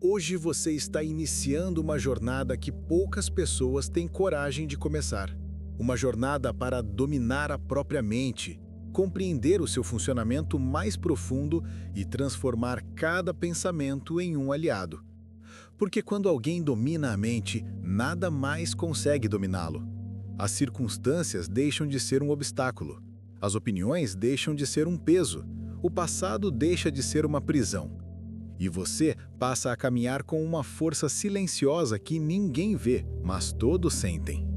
Hoje você está iniciando uma jornada que poucas pessoas têm coragem de começar. Uma jornada para dominar a própria mente, compreender o seu funcionamento mais profundo e transformar cada pensamento em um aliado. Porque quando alguém domina a mente, nada mais consegue dominá-lo. As circunstâncias deixam de ser um obstáculo. As opiniões deixam de ser um peso. O passado deixa de ser uma prisão. E você passa a caminhar com uma força silenciosa que ninguém vê, mas todos sentem.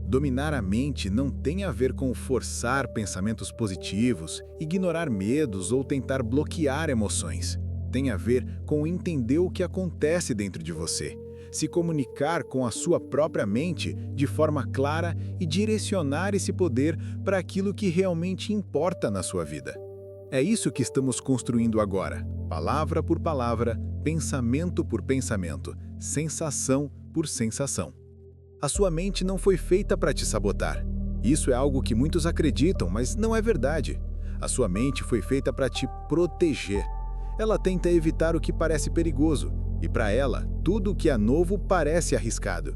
Dominar a mente não tem a ver com forçar pensamentos positivos, ignorar medos ou tentar bloquear emoções. Tem a ver com entender o que acontece dentro de você, se comunicar com a sua própria mente de forma clara e direcionar esse poder para aquilo que realmente importa na sua vida. É isso que estamos construindo agora, palavra por palavra, pensamento por pensamento, sensação por sensação. A sua mente não foi feita para te sabotar. Isso é algo que muitos acreditam, mas não é verdade. A sua mente foi feita para te proteger. Ela tenta evitar o que parece perigoso, e para ela, tudo o que é novo parece arriscado.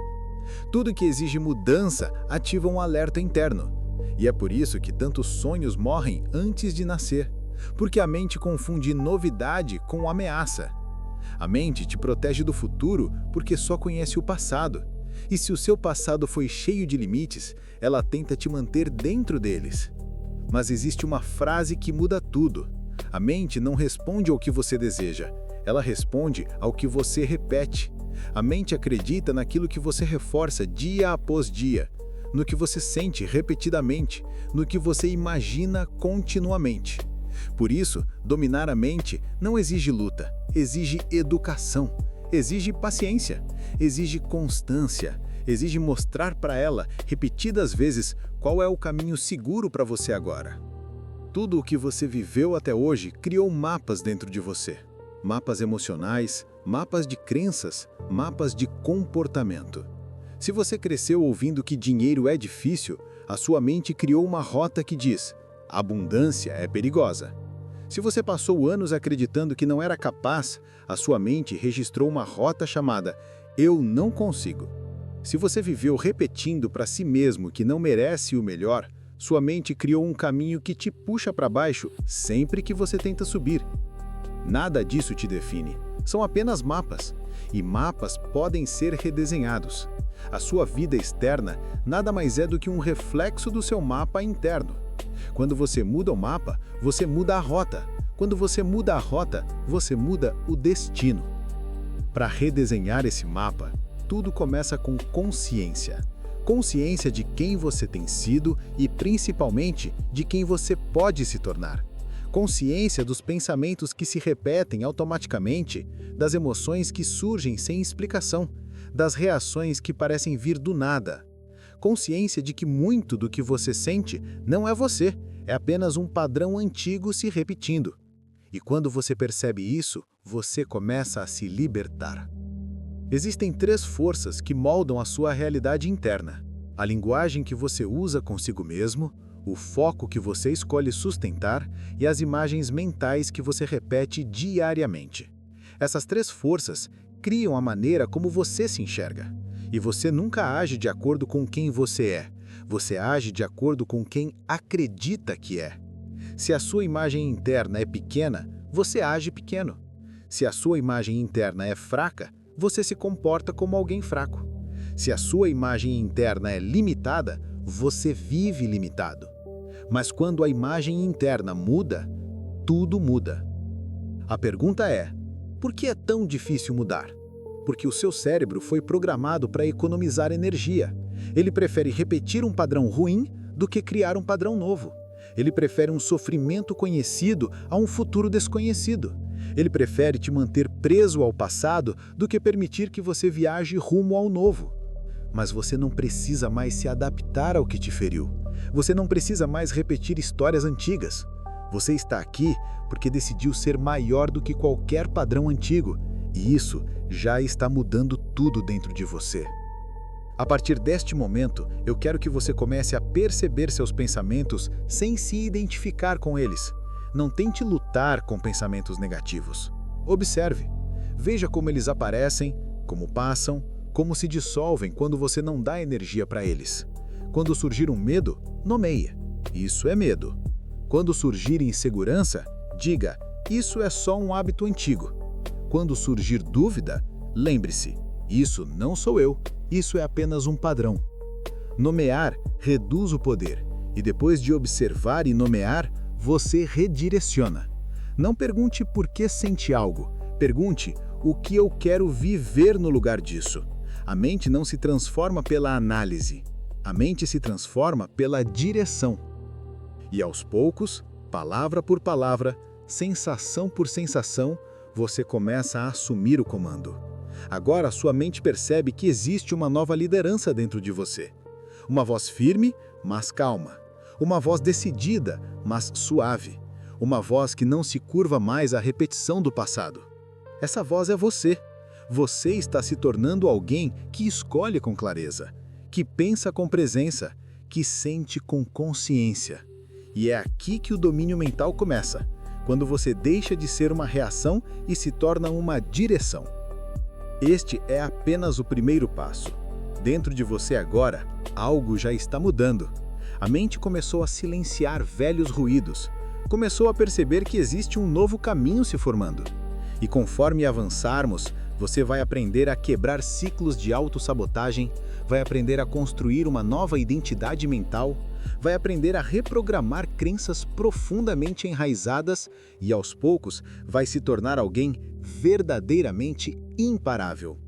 Tudo que exige mudança ativa um alerta interno. E é por isso que tantos sonhos morrem antes de nascer, porque a mente confunde novidade com ameaça. A mente te protege do futuro porque só conhece o passado. E se o seu passado foi cheio de limites, ela tenta te manter dentro deles. Mas existe uma frase que muda tudo. A mente não responde ao que você deseja, ela responde ao que você repete. A mente acredita naquilo que você reforça dia após dia, no que você sente repetidamente, no que você imagina continuamente. Por isso, dominar a mente não exige luta, exige educação, exige paciência, exige constância, exige mostrar para ela, repetidas vezes, qual é o caminho seguro para você agora. Tudo o que você viveu até hoje criou mapas dentro de você. Mapas emocionais, mapas de crenças, mapas de comportamento. Se você cresceu ouvindo que dinheiro é difícil, a sua mente criou uma rota que diz: abundância é perigosa. Se você passou anos acreditando que não era capaz, a sua mente registrou uma rota chamada eu não consigo. Se você viveu repetindo para si mesmo que não merece o melhor, sua mente criou um caminho que te puxa para baixo sempre que você tenta subir. Nada disso te define, são apenas mapas, e mapas podem ser redesenhados. A sua vida externa nada mais é do que um reflexo do seu mapa interno. Quando você muda o mapa, você muda a rota. Quando você muda a rota, você muda o destino. Para redesenhar esse mapa, tudo começa com consciência. Consciência de quem você tem sido e, principalmente, de quem você pode se tornar. Consciência dos pensamentos que se repetem automaticamente, das emoções que surgem sem explicação, das reações que parecem vir do nada. Consciência de que muito do que você sente não é você, é apenas um padrão antigo se repetindo. E quando você percebe isso, você começa a se libertar. Existem 3 forças que moldam a sua realidade interna: a linguagem que você usa consigo mesmo, o foco que você escolhe sustentar e as imagens mentais que você repete diariamente. Essas 3 forças criam a maneira como você se enxerga. E você nunca age de acordo com quem você é. Você age de acordo com quem acredita que é. Se a sua imagem interna é pequena, você age pequeno. Se a sua imagem interna é fraca, você se comporta como alguém fraco. Se a sua imagem interna é limitada, você vive limitado. Mas quando a imagem interna muda, tudo muda. A pergunta é: por que é tão difícil mudar? Porque o seu cérebro foi programado para economizar energia. Ele prefere repetir um padrão ruim do que criar um padrão novo. Ele prefere um sofrimento conhecido a um futuro desconhecido. Ele prefere te manter preso ao passado do que permitir que você viaje rumo ao novo. Mas você não precisa mais se adaptar ao que te feriu. Você não precisa mais repetir histórias antigas. Você está aqui porque decidiu ser maior do que qualquer padrão antigo. E isso já está mudando tudo dentro de você. A partir deste momento, eu quero que você comece a perceber seus pensamentos sem se identificar com eles. Não tente lutar com pensamentos negativos. Observe. Veja como eles aparecem, como passam, como se dissolvem quando você não dá energia para eles. Quando surgir um medo, nomeie. Isso é medo. Quando surgir insegurança, diga, isso é só um hábito antigo. Quando surgir dúvida, lembre-se, isso não sou eu, isso é apenas um padrão. Nomear reduz o poder, e depois de observar e nomear, você redireciona. Não pergunte por que sente algo, pergunte o que eu quero viver no lugar disso. A mente não se transforma pela análise, a mente se transforma pela direção. E aos poucos, palavra por palavra, sensação por sensação, você começa a assumir o comando. Agora sua mente percebe que existe uma nova liderança dentro de você. Uma voz firme, mas calma. Uma voz decidida, mas suave. Uma voz que não se curva mais à repetição do passado. Essa voz é você. Você está se tornando alguém que escolhe com clareza, que pensa com presença, que sente com consciência. E é aqui que o domínio mental começa, quando você deixa de ser uma reação e se torna uma direção. Este é apenas o primeiro passo. Dentro de você agora, algo já está mudando. A mente começou a silenciar velhos ruídos, começou a perceber que existe um novo caminho se formando. E conforme avançarmos, você vai aprender a quebrar ciclos de autossabotagem, vai aprender a construir uma nova identidade mental, vai aprender a reprogramar crenças profundamente enraizadas e, aos poucos, vai se tornar alguém verdadeiramente imparável.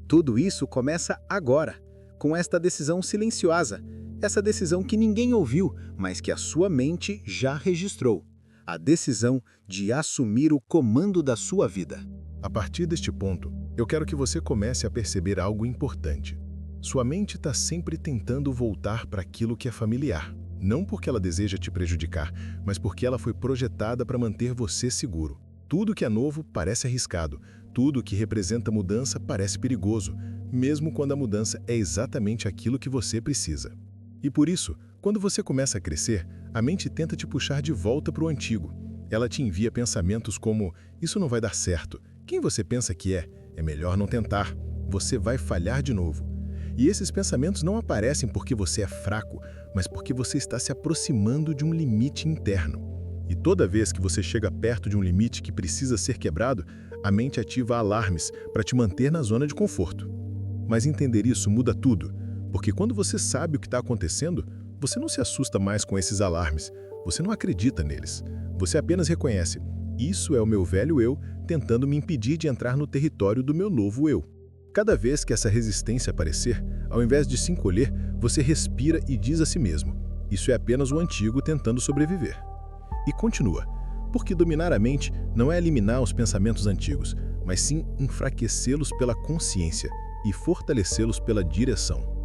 Tudo isso começa agora, com esta decisão silenciosa, essa decisão que ninguém ouviu, mas que a sua mente já registrou. A decisão de assumir o comando da sua vida. A partir deste ponto, eu quero que você comece a perceber algo importante. Sua mente está sempre tentando voltar para aquilo que é familiar. Não porque ela deseja te prejudicar, mas porque ela foi projetada para manter você seguro. Tudo que é novo parece arriscado. Tudo que representa mudança parece perigoso, mesmo quando a mudança é exatamente aquilo que você precisa. E por isso, quando você começa a crescer, a mente tenta te puxar de volta para o antigo. Ela te envia pensamentos como, isso não vai dar certo, quem você pensa que é? É melhor não tentar, você vai falhar de novo. E esses pensamentos não aparecem porque você é fraco, mas porque você está se aproximando de um limite interno. E toda vez que você chega perto de um limite que precisa ser quebrado, a mente ativa alarmes para te manter na zona de conforto. Mas entender isso muda tudo, porque quando você sabe o que está acontecendo, você não se assusta mais com esses alarmes, você não acredita neles. Você apenas reconhece, isso é o meu velho eu tentando me impedir de entrar no território do meu novo eu. Cada vez que essa resistência aparecer, ao invés de se encolher, você respira e diz a si mesmo, isso é apenas o antigo tentando sobreviver. E continua, porque dominar a mente não é eliminar os pensamentos antigos, mas sim enfraquecê-los pela consciência e fortalecê-los pela direção.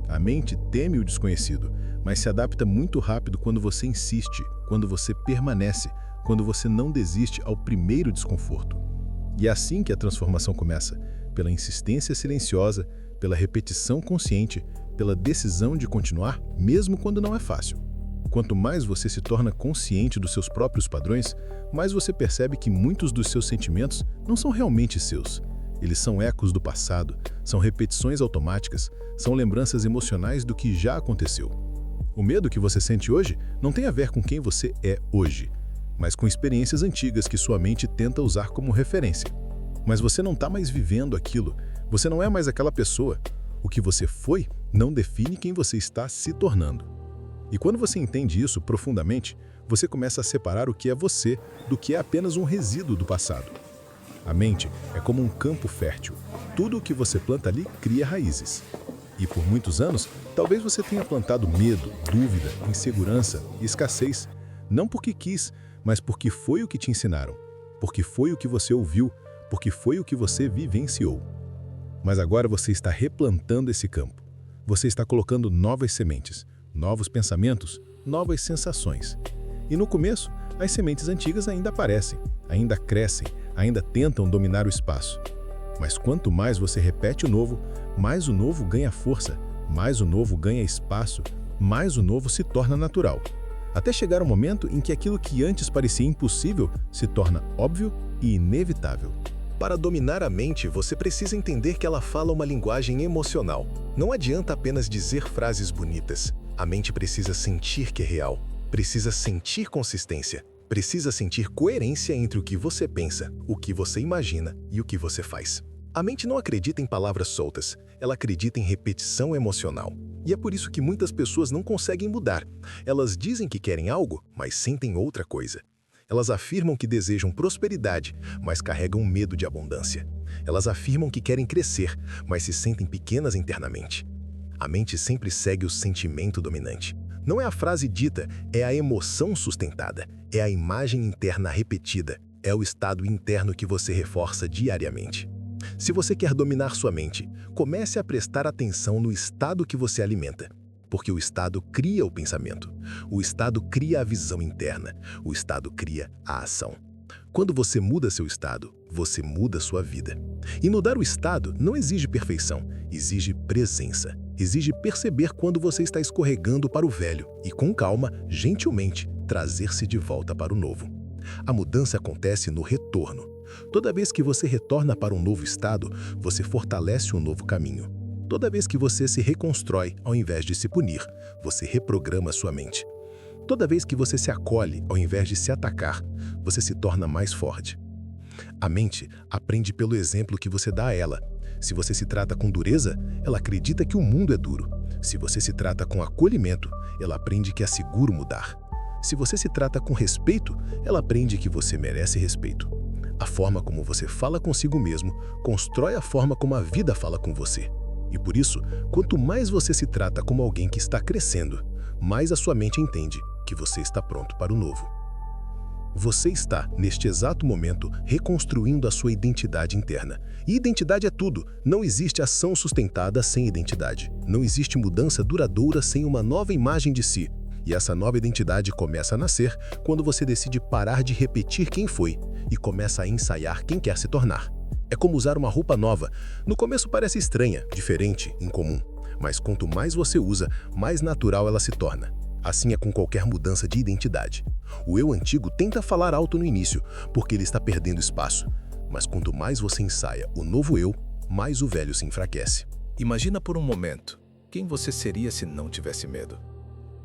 A mente teme o desconhecido, mas se adapta muito rápido quando você insiste, quando você permanece, quando você não desiste ao primeiro desconforto. E é assim que a transformação começa, pela insistência silenciosa, pela repetição consciente, pela decisão de continuar, mesmo quando não é fácil. Quanto mais você se torna consciente dos seus próprios padrões, mais você percebe que muitos dos seus sentimentos não são realmente seus. Eles são ecos do passado, são repetições automáticas, são lembranças emocionais do que já aconteceu. O medo que você sente hoje não tem a ver com quem você é hoje, mas com experiências antigas que sua mente tenta usar como referência. Mas você não está mais vivendo aquilo, você não é mais aquela pessoa. O que você foi não define quem você está se tornando. E quando você entende isso profundamente, você começa a separar o que é você do que é apenas um resíduo do passado. A mente é como um campo fértil. Tudo o que você planta ali cria raízes. E por muitos anos, talvez você tenha plantado medo, dúvida, insegurança e escassez, não porque quis, mas porque foi o que te ensinaram, porque foi o que você ouviu, porque foi o que você vivenciou. Mas agora você está replantando esse campo. Você está colocando novas sementes, novos pensamentos, novas sensações. E no começo, as sementes antigas ainda aparecem, ainda crescem, ainda tentam dominar o espaço. Mas quanto mais você repete o novo, mais o novo ganha força, mais o novo ganha espaço, mais o novo se torna natural. Até chegar o momento em que aquilo que antes parecia impossível se torna óbvio e inevitável. Para dominar a mente, você precisa entender que ela fala uma linguagem emocional. Não adianta apenas dizer frases bonitas. A mente precisa sentir que é real, precisa sentir consistência, precisa sentir coerência entre o que você pensa, o que você imagina e o que você faz. A mente não acredita em palavras soltas, ela acredita em repetição emocional. E é por isso que muitas pessoas não conseguem mudar. Elas dizem que querem algo, mas sentem outra coisa. Elas afirmam que desejam prosperidade, mas carregam medo de abundância. Elas afirmam que querem crescer, mas se sentem pequenas internamente. A mente sempre segue o sentimento dominante. Não é a frase dita, é a emoção sustentada, é a imagem interna repetida, é o estado interno que você reforça diariamente. Se você quer dominar sua mente, comece a prestar atenção no estado que você alimenta. Porque o estado cria o pensamento, o estado cria a visão interna, o estado cria a ação. Quando você muda seu estado, você muda sua vida. E mudar o estado não exige perfeição, exige presença. Exige perceber quando você está escorregando para o velho e, com calma, gentilmente, trazer-se de volta para o novo. A mudança acontece no retorno. Toda vez que você retorna para um novo estado, você fortalece um novo caminho. Toda vez que você se reconstrói, ao invés de se punir, você reprograma sua mente. Toda vez que você se acolhe, ao invés de se atacar, você se torna mais forte. A mente aprende pelo exemplo que você dá a ela. Se você se trata com dureza, ela acredita que o mundo é duro. Se você se trata com acolhimento, ela aprende que é seguro mudar. Se você se trata com respeito, ela aprende que você merece respeito. A forma como você fala consigo mesmo constrói a forma como a vida fala com você. E por isso, quanto mais você se trata como alguém que está crescendo, mais a sua mente entende que você está pronto para o novo. Você está, neste exato momento, reconstruindo a sua identidade interna. E identidade é tudo. Não existe ação sustentada sem identidade. Não existe mudança duradoura sem uma nova imagem de si. E essa nova identidade começa a nascer quando você decide parar de repetir quem foi e começa a ensaiar quem quer se tornar. É como usar uma roupa nova. No começo parece estranha, diferente, incomum. Mas quanto mais você usa, mais natural ela se torna. Assim é com qualquer mudança de identidade. O eu antigo tenta falar alto no início, porque ele está perdendo espaço. Mas quanto mais você ensaia o novo eu, mais o velho se enfraquece. Imagina por um momento quem você seria se não tivesse medo.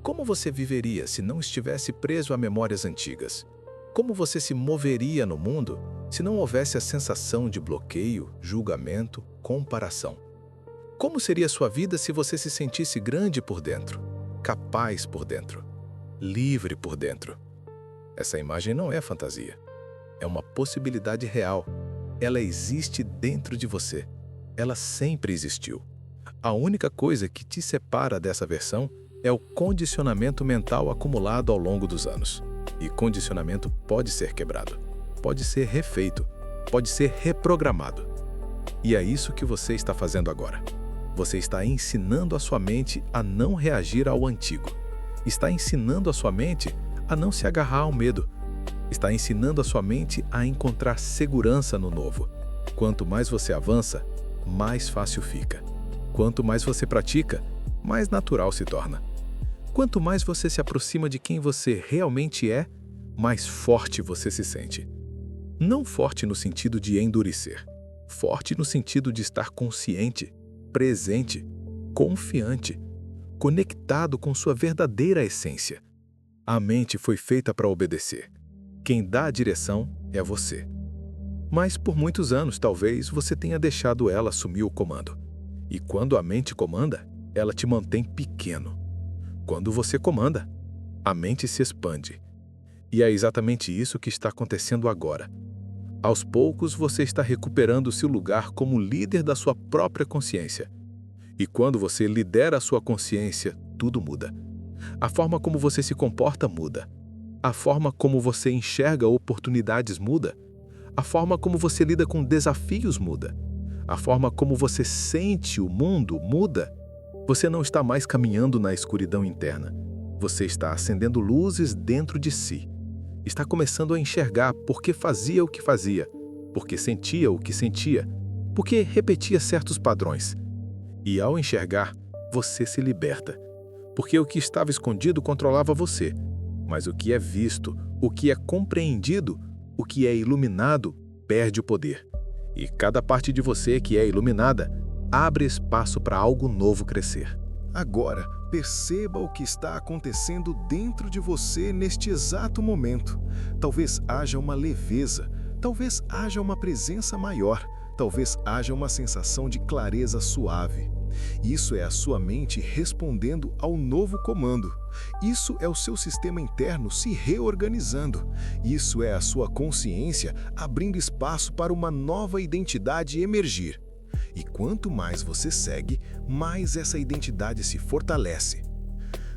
Como você viveria se não estivesse preso a memórias antigas? Como você se moveria no mundo se não houvesse a sensação de bloqueio, julgamento, comparação? Como seria a sua vida se você se sentisse grande por dentro, capaz por dentro, livre por dentro? Essa imagem não é fantasia. É uma possibilidade real. Ela existe dentro de você. Ela sempre existiu. A única coisa que te separa dessa versão é o condicionamento mental acumulado ao longo dos anos. E condicionamento pode ser quebrado, pode ser refeito, pode ser reprogramado. E é isso que você está fazendo agora. Você está ensinando a sua mente a não reagir ao antigo. Está ensinando a sua mente a não se agarrar ao medo. Está ensinando a sua mente a encontrar segurança no novo. Quanto mais você avança, mais fácil fica. Quanto mais você pratica, mais natural se torna. Quanto mais você se aproxima de quem você realmente é, mais forte você se sente. Não forte no sentido de endurecer. Forte no sentido de estar consciente, presente, confiante, conectado com sua verdadeira essência. A mente foi feita para obedecer. Quem dá a direção é você. Mas por muitos anos, talvez, você tenha deixado ela assumir o comando. E quando a mente comanda, ela te mantém pequeno. Quando você comanda, a mente se expande. E é exatamente isso que está acontecendo agora. Aos poucos, você está recuperando seu lugar como líder da sua própria consciência. E quando você lidera a sua consciência, tudo muda. A forma como você se comporta muda. A forma como você enxerga oportunidades muda. A forma como você lida com desafios muda. A forma como você sente o mundo muda. Você não está mais caminhando na escuridão interna. Você está acendendo luzes dentro de si. Está começando a enxergar por que fazia o que fazia, por que sentia o que sentia, por que repetia certos padrões. E ao enxergar, você se liberta. Porque o que estava escondido controlava você. Mas o que é visto, o que é compreendido, o que é iluminado, perde o poder. E cada parte de você que é iluminada abre espaço para algo novo crescer. Agora, perceba o que está acontecendo dentro de você neste exato momento. Talvez haja uma leveza, talvez haja uma presença maior, talvez haja uma sensação de clareza suave. Isso é a sua mente respondendo ao novo comando. Isso é o seu sistema interno se reorganizando. Isso é a sua consciência abrindo espaço para uma nova identidade emergir. E quanto mais você segue, mais essa identidade se fortalece.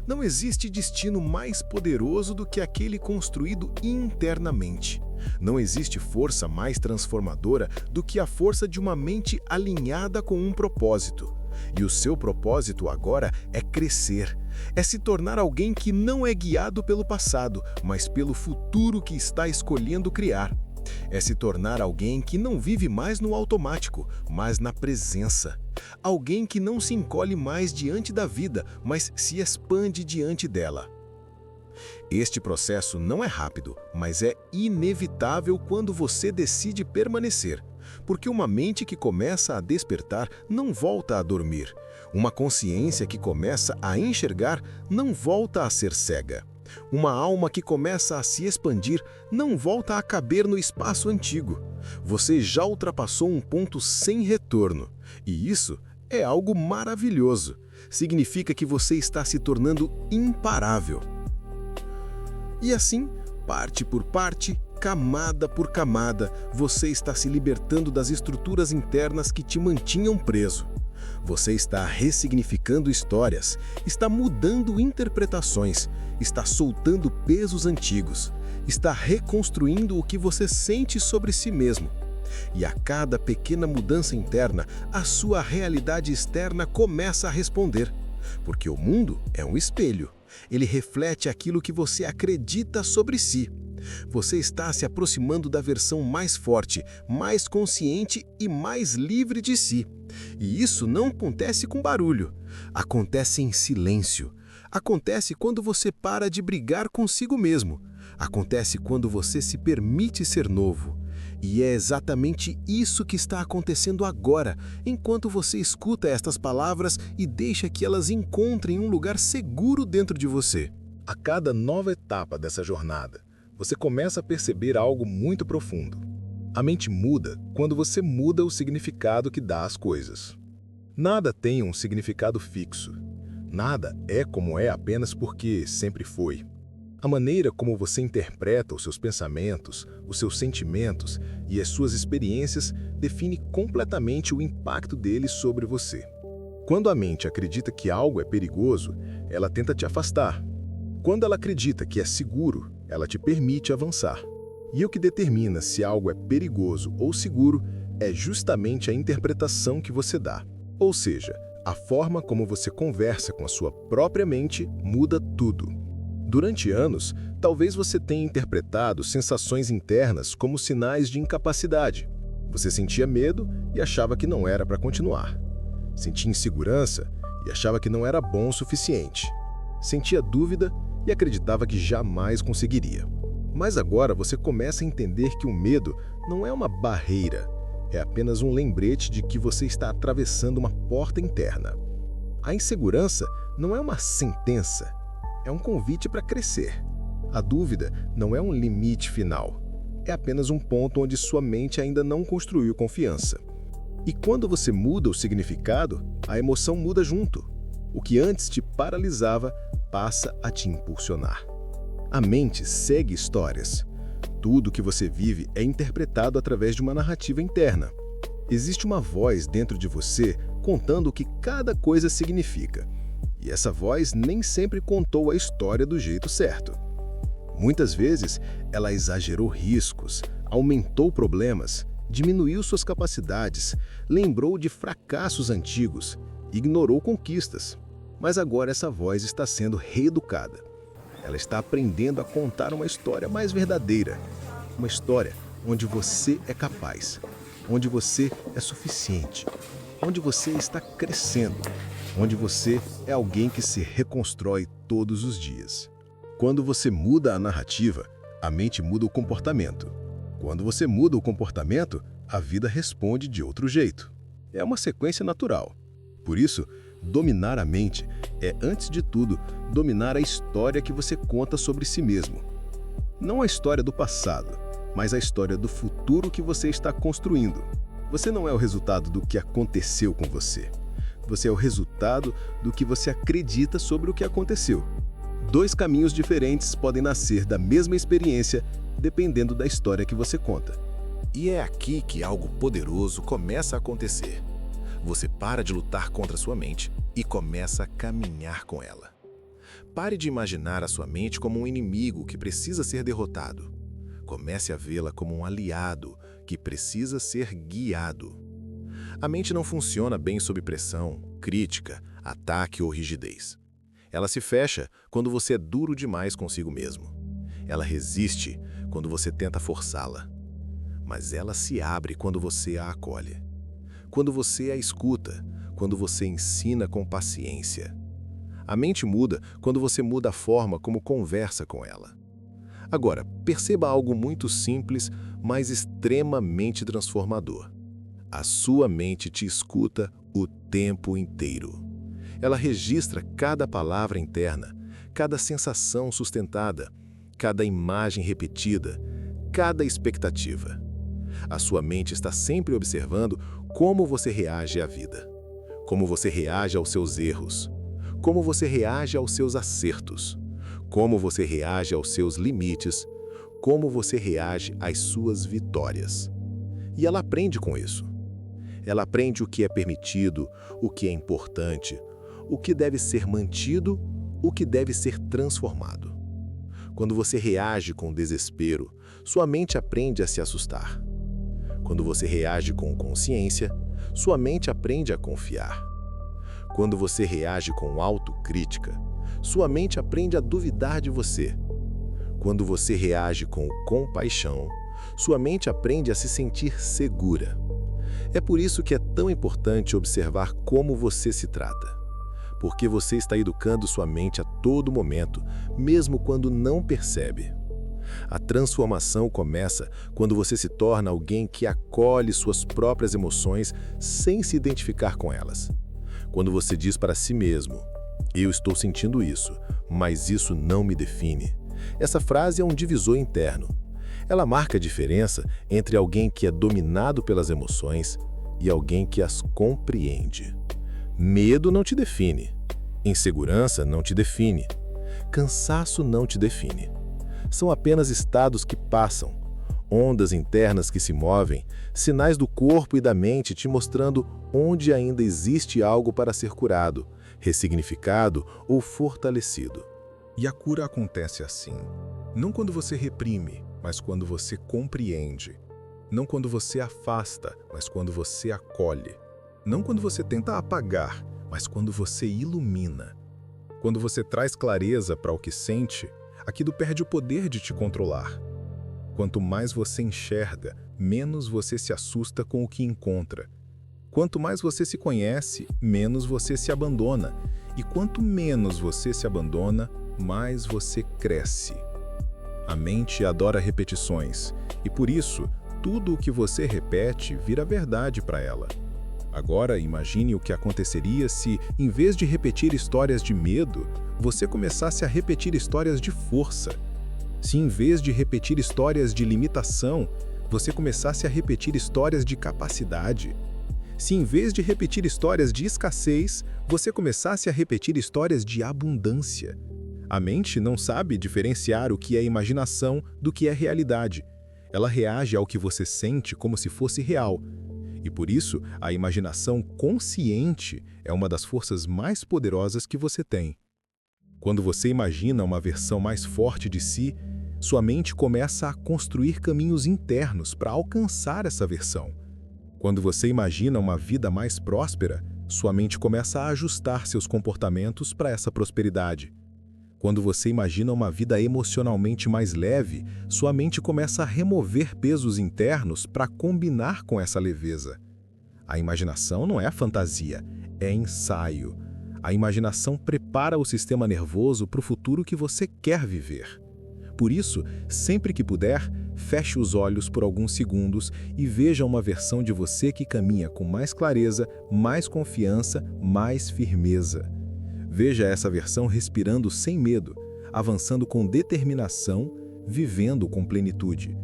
Não existe destino mais poderoso do que aquele construído internamente. Não existe força mais transformadora do que a força de uma mente alinhada com um propósito. E o seu propósito agora é crescer, é se tornar alguém que não é guiado pelo passado, mas pelo futuro que está escolhendo criar. É se tornar alguém que não vive mais no automático, mas na presença. Alguém que não se encolhe mais diante da vida, mas se expande diante dela. Este processo não é rápido, mas é inevitável quando você decide permanecer. Porque uma mente que começa a despertar não volta a dormir. Uma consciência que começa a enxergar não volta a ser cega. Uma alma que começa a se expandir não volta a caber no espaço antigo. Você já ultrapassou um ponto sem retorno. E isso é algo maravilhoso. Significa que você está se tornando imparável. E assim, parte por parte, camada por camada, você está se libertando das estruturas internas que te mantinham preso. Você está ressignificando histórias, está mudando interpretações, está soltando pesos antigos, está reconstruindo o que você sente sobre si mesmo. E a cada pequena mudança interna, a sua realidade externa começa a responder. Porque o mundo é um espelho. Ele reflete aquilo que você acredita sobre si. Você está se aproximando da versão mais forte, mais consciente e mais livre de si. E isso não acontece com barulho. Acontece em silêncio. Acontece quando você para de brigar consigo mesmo. Acontece quando você se permite ser novo. E é exatamente isso que está acontecendo agora, enquanto você escuta estas palavras e deixa que elas encontrem um lugar seguro dentro de você. A cada nova etapa dessa jornada, você começa a perceber algo muito profundo. A mente muda quando você muda o significado que dá às coisas. Nada tem um significado fixo. Nada é como é apenas porque sempre foi. A maneira como você interpreta os seus pensamentos, os seus sentimentos e as suas experiências define completamente o impacto deles sobre você. Quando a mente acredita que algo é perigoso, ela tenta te afastar. Quando ela acredita que é seguro, ela te permite avançar. E o que determina se algo é perigoso ou seguro é justamente a interpretação que você dá. Ou seja, a forma como você conversa com a sua própria mente muda tudo. Durante anos, talvez você tenha interpretado sensações internas como sinais de incapacidade. Você sentia medo e achava que não era para continuar. Sentia insegurança e achava que não era bom o suficiente. Sentia dúvida e acreditava que jamais conseguiria. Mas agora você começa a entender que o medo não é uma barreira, é apenas um lembrete de que você está atravessando uma porta interna. A insegurança não é uma sentença, é um convite para crescer. A dúvida não é um limite final, é apenas um ponto onde sua mente ainda não construiu confiança. E quando você muda o significado, a emoção muda junto. O que antes te paralisava passa a te impulsionar. A mente segue histórias. Tudo que você vive é interpretado através de uma narrativa interna. Existe uma voz dentro de você contando o que cada coisa significa. E essa voz nem sempre contou a história do jeito certo. Muitas vezes, ela exagerou riscos, aumentou problemas, diminuiu suas capacidades, lembrou de fracassos antigos, ignorou conquistas. Mas agora essa voz está sendo reeducada. Ela está aprendendo a contar uma história mais verdadeira. Uma história onde você é capaz, onde você é suficiente, onde você está crescendo, onde você é alguém que se reconstrói todos os dias. Quando você muda a narrativa, a mente muda o comportamento. Quando você muda o comportamento, a vida responde de outro jeito. É uma sequência natural. Por isso, dominar a mente é, antes de tudo, dominar a história que você conta sobre si mesmo. Não a história do passado, mas a história do futuro que você está construindo. Você não é o resultado do que aconteceu com você. Você é o resultado do que você acredita sobre o que aconteceu. Dois caminhos diferentes podem nascer da mesma experiência, dependendo da história que você conta. E é aqui que algo poderoso começa a acontecer. Você para de lutar contra sua mente e começa a caminhar com ela. Pare de imaginar a sua mente como um inimigo que precisa ser derrotado. Comece a vê-la como um aliado que precisa ser guiado. A mente não funciona bem sob pressão, crítica, ataque ou rigidez. Ela se fecha quando você é duro demais consigo mesmo. Ela resiste quando você tenta forçá-la. Mas ela se abre quando você a acolhe. Quando você a escuta, quando você ensina com paciência. A mente muda quando você muda a forma como conversa com ela. Agora, perceba algo muito simples, mas extremamente transformador. A sua mente te escuta o tempo inteiro. Ela registra cada palavra interna, cada sensação sustentada, cada imagem repetida, cada expectativa. A sua mente está sempre observando como você reage à vida, como você reage aos seus erros, como você reage aos seus acertos, como você reage aos seus limites, como você reage às suas vitórias. E ela aprende com isso. Ela aprende o que é permitido, o que é importante, o que deve ser mantido, o que deve ser transformado. Quando você reage com desespero, sua mente aprende a se assustar. Quando você reage com consciência, sua mente aprende a confiar. Quando você reage com autocrítica, sua mente aprende a duvidar de você. Quando você reage com compaixão, sua mente aprende a se sentir segura. É por isso que é tão importante observar como você se trata. Porque você está educando sua mente a todo momento, mesmo quando não percebe. A transformação começa quando você se torna alguém que acolhe suas próprias emoções sem se identificar com elas. Quando você diz para si mesmo, eu estou sentindo isso, mas isso não me define. Essa frase é um divisor interno. Ela marca a diferença entre alguém que é dominado pelas emoções e alguém que as compreende. Medo não te define. Insegurança não te define. Cansaço não te define. São apenas estados que passam, ondas internas que se movem, sinais do corpo e da mente te mostrando onde ainda existe algo para ser curado, ressignificado ou fortalecido. E a cura acontece assim. Não quando você reprime, mas quando você compreende. Não quando você afasta, mas quando você acolhe. Não quando você tenta apagar, mas quando você ilumina. Quando você traz clareza para o que sente, aquilo perde o poder de te controlar. Quanto mais você enxerga, menos você se assusta com o que encontra. Quanto mais você se conhece, menos você se abandona. E quanto menos você se abandona, mais você cresce. A mente adora repetições, e por isso, tudo o que você repete vira verdade para ela. Agora, imagine o que aconteceria se, em vez de repetir histórias de medo, você começasse a repetir histórias de força. Se, em vez de repetir histórias de limitação, você começasse a repetir histórias de capacidade. Se, em vez de repetir histórias de escassez, você começasse a repetir histórias de abundância. A mente não sabe diferenciar o que é imaginação do que é realidade. Ela reage ao que você sente como se fosse real. E por isso, a imaginação consciente é uma das forças mais poderosas que você tem. Quando você imagina uma versão mais forte de si, sua mente começa a construir caminhos internos para alcançar essa versão. Quando você imagina uma vida mais próspera, sua mente começa a ajustar seus comportamentos para essa prosperidade. Quando você imagina uma vida emocionalmente mais leve, sua mente começa a remover pesos internos para combinar com essa leveza. A imaginação não é fantasia, é ensaio. A imaginação prepara o sistema nervoso para o futuro que você quer viver. Por isso, sempre que puder, feche os olhos por alguns segundos e veja uma versão de você que caminha com mais clareza, mais confiança, mais firmeza. Veja essa versão respirando sem medo, avançando com determinação, vivendo com plenitude.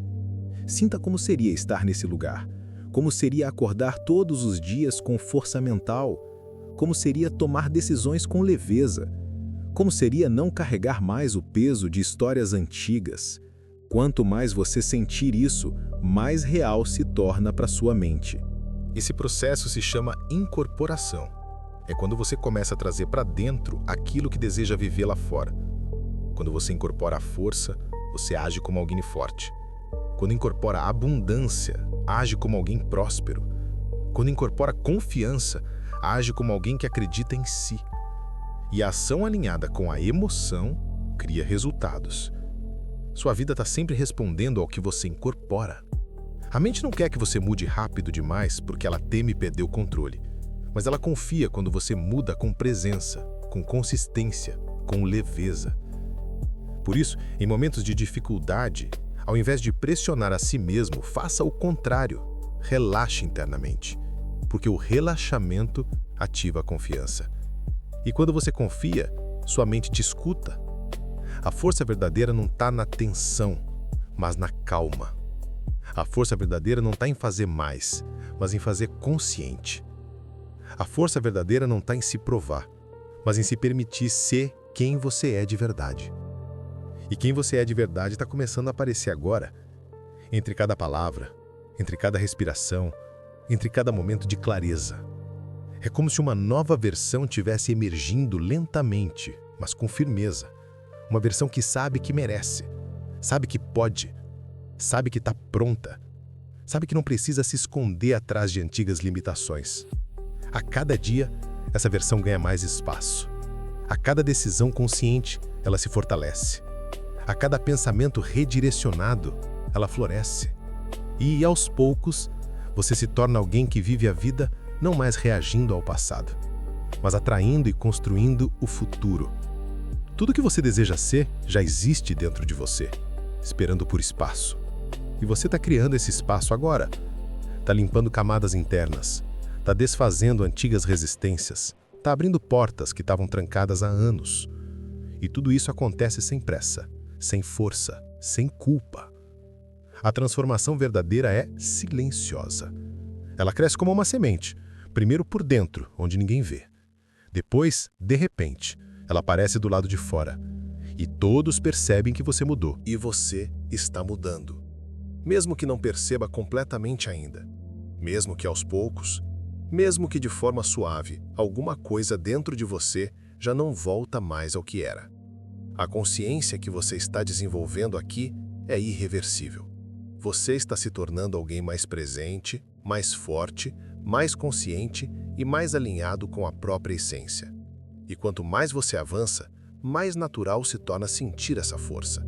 Sinta como seria estar nesse lugar, como seria acordar todos os dias com força mental, como seria tomar decisões com leveza, como seria não carregar mais o peso de histórias antigas. Quanto mais você sentir isso, mais real se torna para sua mente. Esse processo se chama incorporação. É quando você começa a trazer para dentro aquilo que deseja viver lá fora. Quando você incorpora a força, você age como alguém forte. Quando incorpora a abundância, age como alguém próspero. Quando incorpora confiança, age como alguém que acredita em si. E a ação alinhada com a emoção cria resultados. Sua vida está sempre respondendo ao que você incorpora. A mente não quer que você mude rápido demais porque ela teme perder o controle. Mas ela confia quando você muda com presença, com consistência, com leveza. Por isso, em momentos de dificuldade, ao invés de pressionar a si mesmo, faça o contrário. Relaxe internamente, porque o relaxamento ativa a confiança. E quando você confia, sua mente te escuta. A força verdadeira não está na tensão, mas na calma. A força verdadeira não está em fazer mais, mas em fazer consciente. A força verdadeira não está em se provar, mas em se permitir ser quem você é de verdade. E quem você é de verdade está começando a aparecer agora, entre cada palavra, entre cada respiração, entre cada momento de clareza. É como se uma nova versão tivesse emergindo lentamente, mas com firmeza. Uma versão que sabe que merece, sabe que pode, sabe que está pronta, sabe que não precisa se esconder atrás de antigas limitações. A cada dia, essa versão ganha mais espaço. A cada decisão consciente, ela se fortalece. A cada pensamento redirecionado, ela floresce. E, aos poucos, você se torna alguém que vive a vida não mais reagindo ao passado, mas atraindo e construindo o futuro. Tudo que você deseja ser já existe dentro de você, esperando por espaço. E você está criando esse espaço agora. Está limpando camadas internas, está desfazendo antigas resistências, está abrindo portas que estavam trancadas há anos. E tudo isso acontece sem pressa, sem força, sem culpa. A transformação verdadeira é silenciosa. Ela cresce como uma semente, primeiro por dentro, onde ninguém vê. Depois, de repente, ela aparece do lado de fora. E todos percebem que você mudou. E você está mudando. Mesmo que não perceba completamente ainda. Mesmo que aos poucos. Mesmo que de forma suave, alguma coisa dentro de você já não volta mais ao que era. A consciência que você está desenvolvendo aqui é irreversível. Você está se tornando alguém mais presente, mais forte, mais consciente e mais alinhado com a própria essência. E quanto mais você avança, mais natural se torna sentir essa força.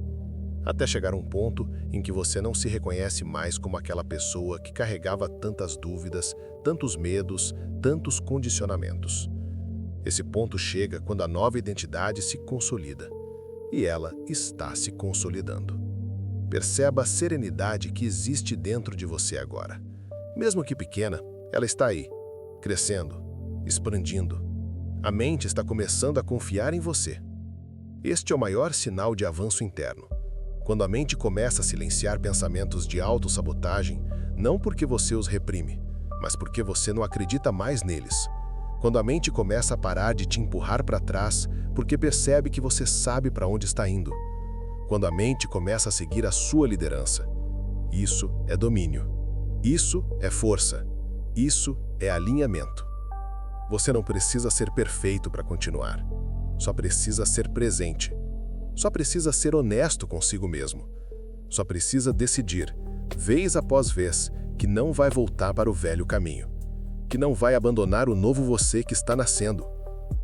Até chegar a um ponto em que você não se reconhece mais como aquela pessoa que carregava tantas dúvidas, tantos medos, tantos condicionamentos. Esse ponto chega quando a nova identidade se consolida. E ela está se consolidando. Perceba a serenidade que existe dentro de você agora. Mesmo que pequena, ela está aí, crescendo, expandindo. A mente está começando a confiar em você. Este é o maior sinal de avanço interno. Quando a mente começa a silenciar pensamentos de autossabotagem, não porque você os reprime, mas porque você não acredita mais neles. Quando a mente começa a parar de te empurrar para trás, porque percebe que você sabe para onde está indo. Quando a mente começa a seguir a sua liderança. Isso é domínio. Isso é força. Isso é alinhamento. Você não precisa ser perfeito para continuar. Só precisa ser presente. Só precisa ser honesto consigo mesmo. Só precisa decidir, vez após vez, que não vai voltar para o velho caminho. Que não vai abandonar o novo você que está nascendo.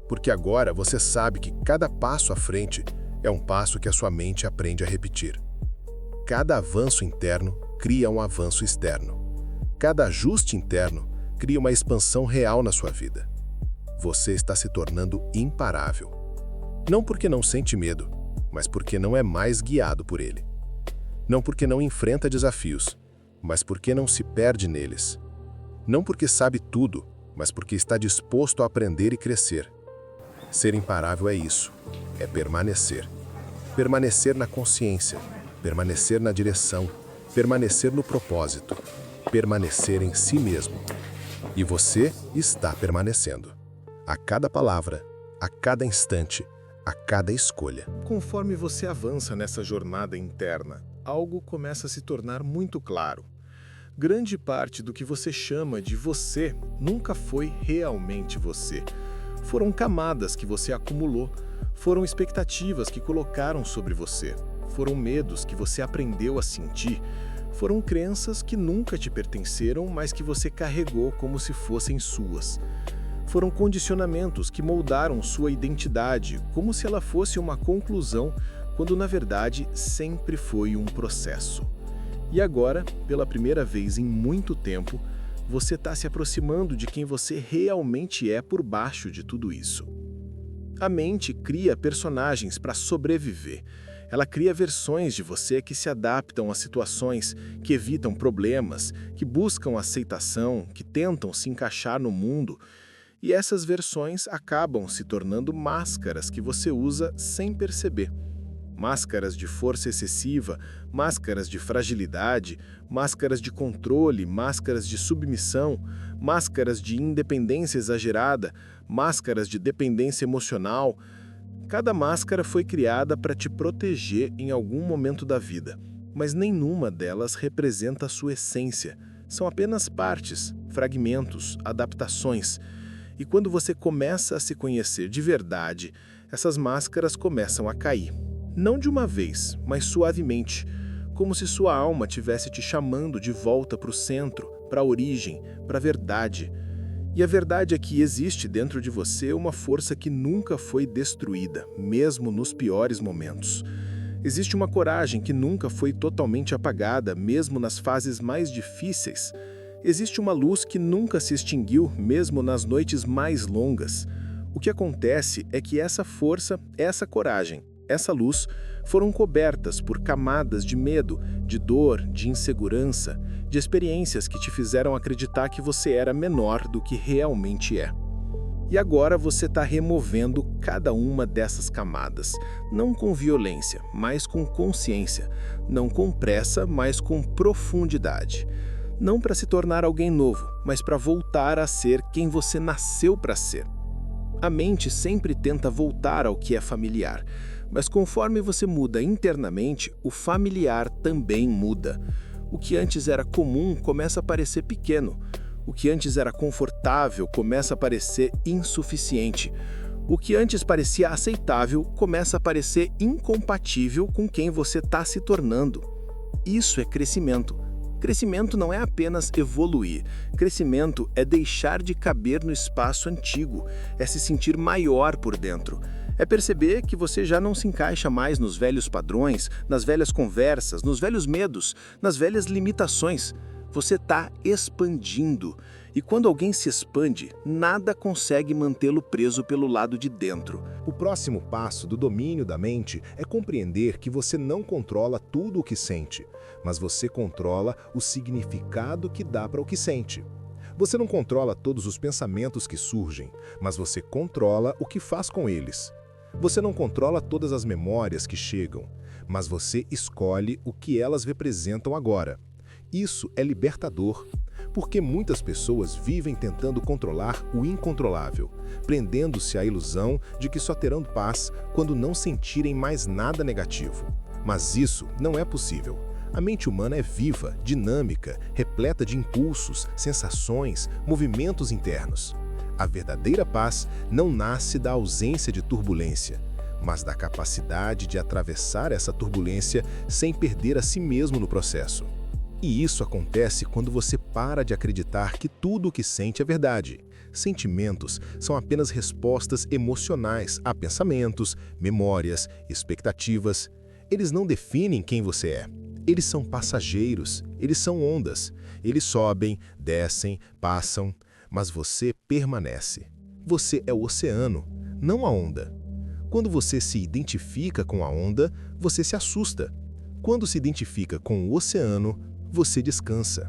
Porque agora você sabe que cada passo à frente é um passo que a sua mente aprende a repetir. Cada avanço interno cria um avanço externo. Cada ajuste interno cria uma expansão real na sua vida. Você está se tornando imparável. Não porque não sente medo, mas porque não é mais guiado por ele. Não porque não enfrenta desafios, mas porque não se perde neles. Não porque sabe tudo, mas porque está disposto a aprender e crescer. Ser imparável é isso, é permanecer. Permanecer na consciência, permanecer na direção, permanecer no propósito, permanecer em si mesmo. E você está permanecendo. A cada palavra, a cada instante, a cada escolha. Conforme você avança nessa jornada interna, algo começa a se tornar muito claro. Grande parte do que você chama de você nunca foi realmente você. Foram camadas que você acumulou, foram expectativas que colocaram sobre você, foram medos que você aprendeu a sentir, foram crenças que nunca te pertenceram, mas que você carregou como se fossem suas. Foram condicionamentos que moldaram sua identidade como se ela fosse uma conclusão, quando na verdade sempre foi um processo. E agora, pela primeira vez em muito tempo, você está se aproximando de quem você realmente é por baixo de tudo isso. A mente cria personagens para sobreviver. Ela cria versões de você que se adaptam a situações, que evitam problemas, que buscam aceitação, que tentam se encaixar no mundo. E essas versões acabam se tornando máscaras que você usa sem perceber. Máscaras de força excessiva, máscaras de fragilidade, máscaras de controle, máscaras de submissão, máscaras de independência exagerada, máscaras de dependência emocional. Cada máscara foi criada para te proteger em algum momento da vida, mas nenhuma delas representa a sua essência. São apenas partes, fragmentos, adaptações. E quando você começa a se conhecer de verdade, essas máscaras começam a cair. Não de uma vez, mas suavemente, como se sua alma estivesse te chamando de volta para o centro, para a origem, para a verdade. E a verdade é que existe dentro de você uma força que nunca foi destruída, mesmo nos piores momentos. Existe uma coragem que nunca foi totalmente apagada, mesmo nas fases mais difíceis. Existe uma luz que nunca se extinguiu, mesmo nas noites mais longas. O que acontece é que essa força, essa coragem, essa luz foram cobertas por camadas de medo, de dor, de insegurança, de experiências que te fizeram acreditar que você era menor do que realmente é. E agora você está removendo cada uma dessas camadas, não com violência, mas com consciência, não com pressa, mas com profundidade. Não para se tornar alguém novo, mas para voltar a ser quem você nasceu para ser. A mente sempre tenta voltar ao que é familiar, mas conforme você muda internamente, o familiar também muda. O que antes era comum começa a parecer pequeno. O que antes era confortável começa a parecer insuficiente. O que antes parecia aceitável começa a parecer incompatível com quem você está se tornando. Isso é crescimento. Crescimento não é apenas evoluir. Crescimento é deixar de caber no espaço antigo, é se sentir maior por dentro. É perceber que você já não se encaixa mais nos velhos padrões, nas velhas conversas, nos velhos medos, nas velhas limitações. Você está expandindo. E quando alguém se expande, nada consegue mantê-lo preso pelo lado de dentro. O próximo passo do domínio da mente é compreender que você não controla tudo o que sente, mas você controla o significado que dá para o que sente. Você não controla todos os pensamentos que surgem, mas você controla o que faz com eles. Você não controla todas as memórias que chegam, mas você escolhe o que elas representam agora. Isso é libertador, porque muitas pessoas vivem tentando controlar o incontrolável, prendendo-se à ilusão de que só terão paz quando não sentirem mais nada negativo. Mas isso não é possível. A mente humana é viva, dinâmica, repleta de impulsos, sensações, movimentos internos. A verdadeira paz não nasce da ausência de turbulência, mas da capacidade de atravessar essa turbulência sem perder a si mesmo no processo. E isso acontece quando você para de acreditar que tudo o que sente é verdade. Sentimentos são apenas respostas emocionais a pensamentos, memórias, expectativas. Eles não definem quem você é. Eles são passageiros, eles são ondas. Eles sobem, descem, passam, mas você permanece. Você é o oceano, não a onda. Quando você se identifica com a onda, você se assusta. Quando se identifica com o oceano, você descansa.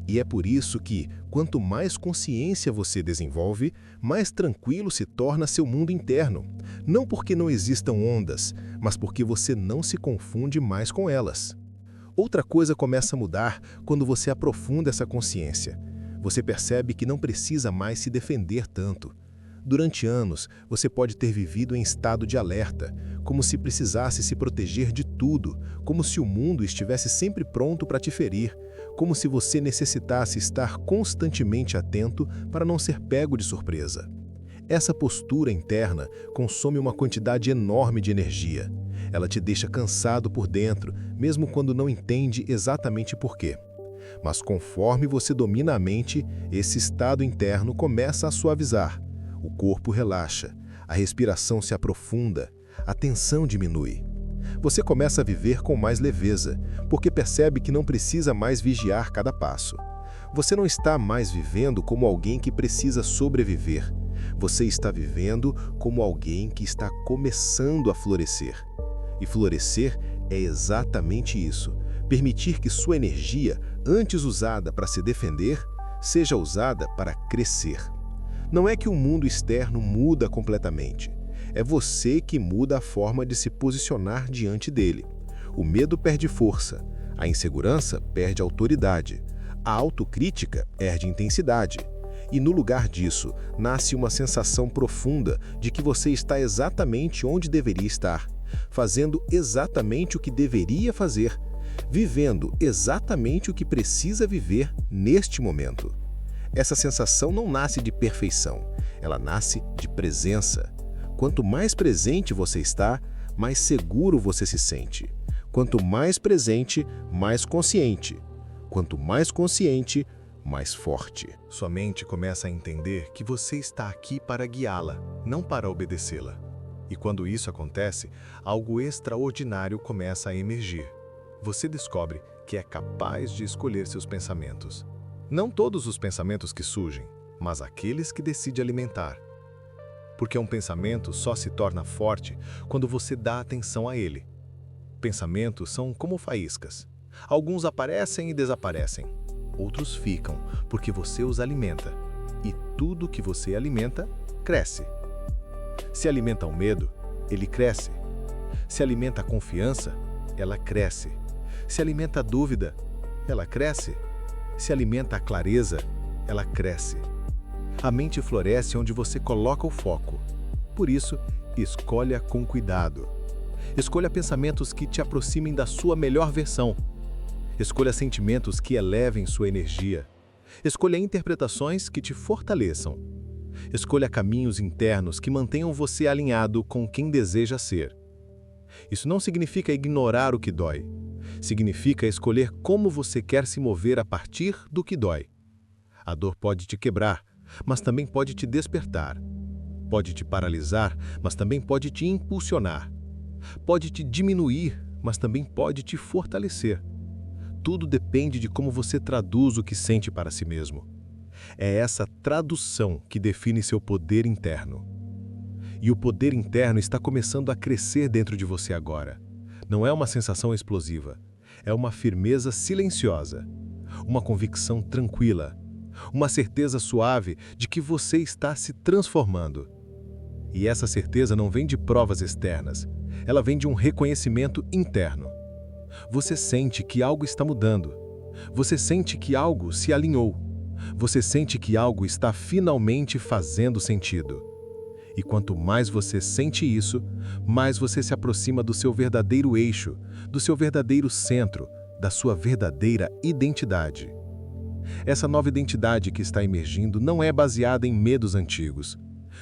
E é por isso que, quanto mais consciência você desenvolve, mais tranquilo se torna seu mundo interno. Não porque não existam ondas, mas porque você não se confunde mais com elas. Outra coisa começa a mudar quando você aprofunda essa consciência. Você percebe que não precisa mais se defender tanto. Durante anos, você pode ter vivido em estado de alerta, como se precisasse se proteger de tudo, como se o mundo estivesse sempre pronto para te ferir, como se você necessitasse estar constantemente atento para não ser pego de surpresa. Essa postura interna consome uma quantidade enorme de energia. Ela te deixa cansado por dentro, mesmo quando não entende exatamente por quê. Mas conforme você domina a mente, esse estado interno começa a suavizar. O corpo relaxa, a respiração se aprofunda, a tensão diminui. Você começa a viver com mais leveza, porque percebe que não precisa mais vigiar cada passo. Você não está mais vivendo como alguém que precisa sobreviver. Você está vivendo como alguém que está começando a florescer. E florescer é exatamente isso: permitir que sua energia, antes usada para se defender, seja usada para crescer. Não é que o mundo externo muda completamente. É você que muda a forma de se posicionar diante dele. O medo perde força, a insegurança perde autoridade, a autocrítica perde intensidade. E no lugar disso, nasce uma sensação profunda de que você está exatamente onde deveria estar, fazendo exatamente o que deveria fazer, vivendo exatamente o que precisa viver neste momento. Essa sensação não nasce de perfeição, ela nasce de presença. Quanto mais presente você está, mais seguro você se sente. Quanto mais presente, mais consciente. Quanto mais consciente, mais forte. Sua mente começa a entender que você está aqui para guiá-la, não para obedecê-la. E quando isso acontece, algo extraordinário começa a emergir. Você descobre que é capaz de escolher seus pensamentos. Não todos os pensamentos que surgem, mas aqueles que decide alimentar. Porque um pensamento só se torna forte quando você dá atenção a ele. Pensamentos são como faíscas. Alguns aparecem e desaparecem. Outros ficam porque você os alimenta. E tudo que você alimenta, cresce. Se alimenta o medo, ele cresce. Se alimenta a confiança, ela cresce. Se alimenta a dúvida, ela cresce. Se alimenta a clareza, ela cresce. A mente floresce onde você coloca o foco. Por isso, escolha com cuidado. Escolha pensamentos que te aproximem da sua melhor versão. Escolha sentimentos que elevem sua energia. Escolha interpretações que te fortaleçam. Escolha caminhos internos que mantenham você alinhado com quem deseja ser. Isso não significa ignorar o que dói. Significa escolher como você quer se mover a partir do que dói. A dor pode te quebrar, mas também pode te despertar. Pode te paralisar, mas também pode te impulsionar. Pode te diminuir, mas também pode te fortalecer. Tudo depende de como você traduz o que sente para si mesmo. É essa tradução que define seu poder interno. E o poder interno está começando a crescer dentro de você agora. Não é uma sensação explosiva, é uma firmeza silenciosa, uma convicção tranquila, uma certeza suave de que você está se transformando. E essa certeza não vem de provas externas, ela vem de um reconhecimento interno. Você sente que algo está mudando, você sente que algo se alinhou, você sente que algo está finalmente fazendo sentido. E quanto mais você sente isso, mais você se aproxima do seu verdadeiro eixo, do seu verdadeiro centro, da sua verdadeira identidade. Essa nova identidade que está emergindo não é baseada em medos antigos,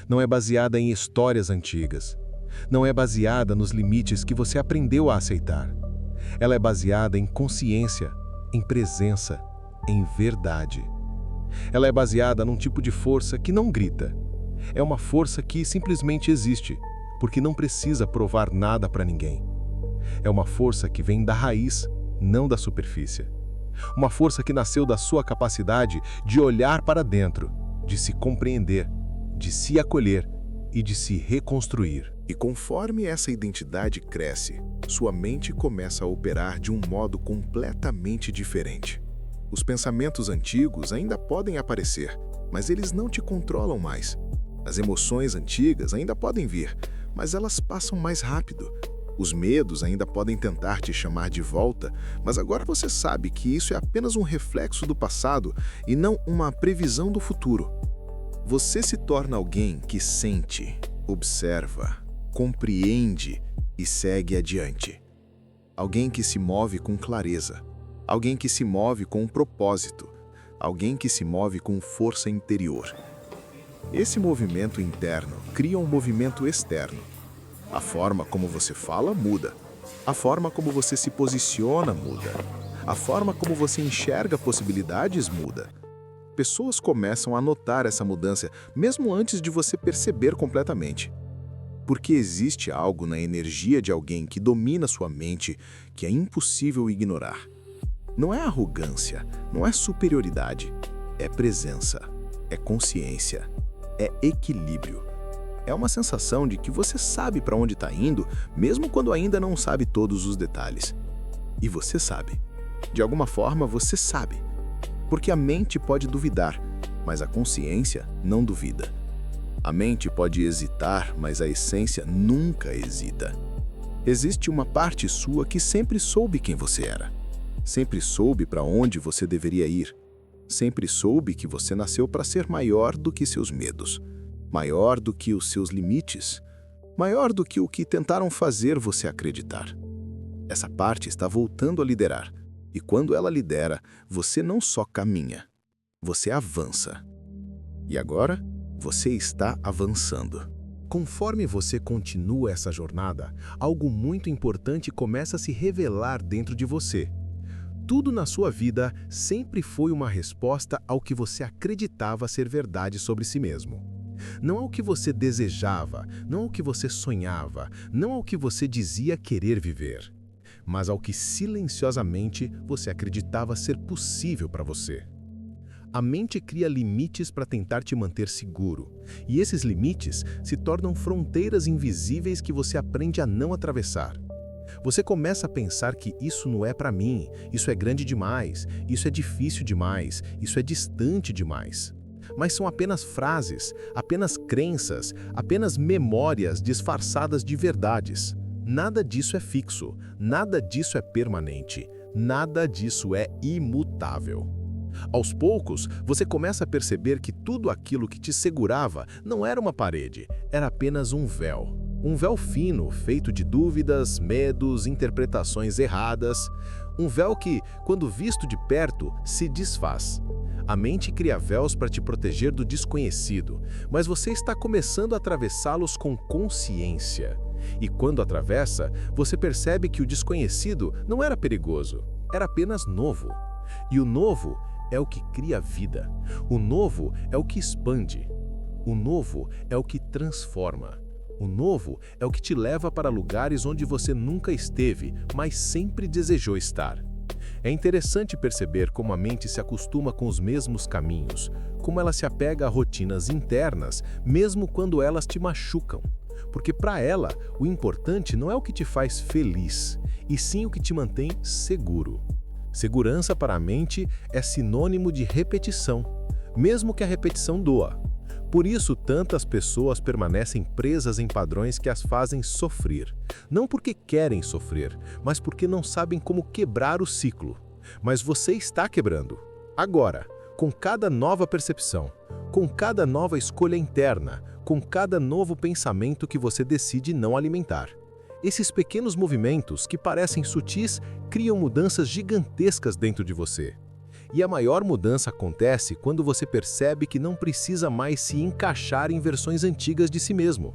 não é baseada em histórias antigas, não é baseada nos limites que você aprendeu a aceitar. Ela é baseada em consciência, em presença, em verdade. Ela é baseada num tipo de força que não grita. É uma força que simplesmente existe, porque não precisa provar nada para ninguém. É uma força que vem da raiz, não da superfície. Uma força que nasceu da sua capacidade de olhar para dentro, de se compreender, de se acolher e de se reconstruir. E conforme essa identidade cresce, sua mente começa a operar de um modo completamente diferente. Os pensamentos antigos ainda podem aparecer, mas eles não te controlam mais. As emoções antigas ainda podem vir, mas elas passam mais rápido. Os medos ainda podem tentar te chamar de volta, mas agora você sabe que isso é apenas um reflexo do passado e não uma previsão do futuro. Você se torna alguém que sente, observa, compreende e segue adiante. Alguém que se move com clareza. Alguém que se move com um propósito. Alguém que se move com força interior. Esse movimento interno cria um movimento externo. A forma como você fala muda. A forma como você se posiciona muda. A forma como você enxerga possibilidades muda. Pessoas começam a notar essa mudança mesmo antes de você perceber completamente. Porque existe algo na energia de alguém que domina sua mente que é impossível ignorar. Não é arrogância, não é superioridade, é presença, é consciência, é equilíbrio. É uma sensação de que você sabe para onde está indo, mesmo quando ainda não sabe todos os detalhes. E você sabe. De alguma forma você sabe. Porque a mente pode duvidar, mas a consciência não duvida. A mente pode hesitar, mas a essência nunca hesita. Existe uma parte sua que sempre soube quem você era. Sempre soube para onde você deveria ir. Sempre soube que você nasceu para ser maior do que seus medos, maior do que os seus limites, maior do que o que tentaram fazer você acreditar. Essa parte está voltando a liderar, e quando ela lidera, você não só caminha, você avança. E agora, você está avançando. Conforme você continua essa jornada, algo muito importante começa a se revelar dentro de você. Tudo na sua vida sempre foi uma resposta ao que você acreditava ser verdade sobre si mesmo. Não ao que você desejava, não ao que você sonhava, não ao que você dizia querer viver, mas ao que silenciosamente você acreditava ser possível para você. A mente cria limites para tentar te manter seguro, e esses limites se tornam fronteiras invisíveis que você aprende a não atravessar. Você começa a pensar que isso não é para mim, isso é grande demais, isso é difícil demais, isso é distante demais. Mas são apenas frases, apenas crenças, apenas memórias disfarçadas de verdades. Nada disso é fixo, nada disso é permanente, nada disso é imutável. Aos poucos, você começa a perceber que tudo aquilo que te segurava não era uma parede, era apenas um véu. Um véu fino, feito de dúvidas, medos, interpretações erradas. Um véu que, quando visto de perto, se desfaz. A mente cria véus para te proteger do desconhecido, mas você está começando a atravessá-los com consciência. E quando atravessa, você percebe que o desconhecido não era perigoso, era apenas novo. E o novo é o que cria vida. O novo é o que expande. O novo é o que transforma. O novo é o que te leva para lugares onde você nunca esteve, mas sempre desejou estar. É interessante perceber como a mente se acostuma com os mesmos caminhos, como ela se apega a rotinas internas, mesmo quando elas te machucam. Porque para ela, o importante não é o que te faz feliz, e sim o que te mantém seguro. Segurança para a mente é sinônimo de repetição, mesmo que a repetição doa. Por isso, tantas pessoas permanecem presas em padrões que as fazem sofrer. Não porque querem sofrer, mas porque não sabem como quebrar o ciclo. Mas você está quebrando. Agora, com cada nova percepção, com cada nova escolha interna, com cada novo pensamento que você decide não alimentar. Esses pequenos movimentos, que parecem sutis, criam mudanças gigantescas dentro de você. E a maior mudança acontece quando você percebe que não precisa mais se encaixar em versões antigas de si mesmo.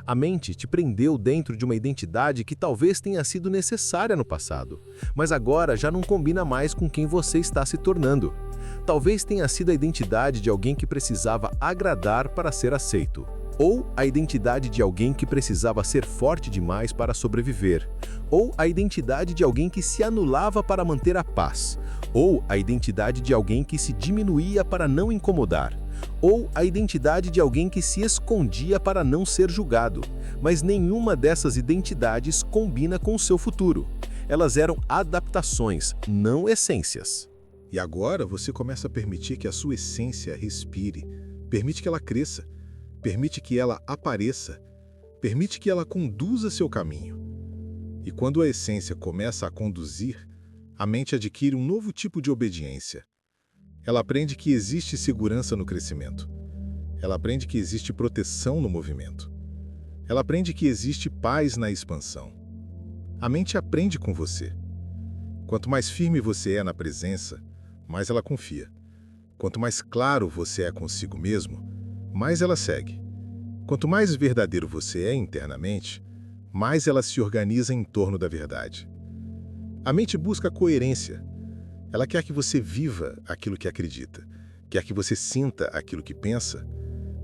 A mente te prendeu dentro de uma identidade que talvez tenha sido necessária no passado, mas agora já não combina mais com quem você está se tornando. Talvez tenha sido a identidade de alguém que precisava agradar para ser aceito. Ou a identidade de alguém que precisava ser forte demais para sobreviver. Ou a identidade de alguém que se anulava para manter a paz. Ou a identidade de alguém que se diminuía para não incomodar. ou a identidade de alguém que se escondia para não ser julgado, mas nenhuma dessas identidades combina com o seu futuro. Elas eram adaptações, não essências. E agora você começa a permitir que a sua essência respire, permite que ela cresça, permite que ela apareça, permite que ela conduza seu caminho. E quando a essência começa a conduzir, a mente adquire um novo tipo de obediência. Ela aprende que existe segurança no crescimento. Ela aprende que existe proteção no movimento. Ela aprende que existe paz na expansão. A mente aprende com você. Quanto mais firme você é na presença, mais ela confia. Quanto mais claro você é consigo mesmo, mais ela segue. Quanto mais verdadeiro você é internamente, mais ela se organiza em torno da verdade. A mente busca coerência. Ela quer que você viva aquilo que acredita, quer que você sinta aquilo que pensa,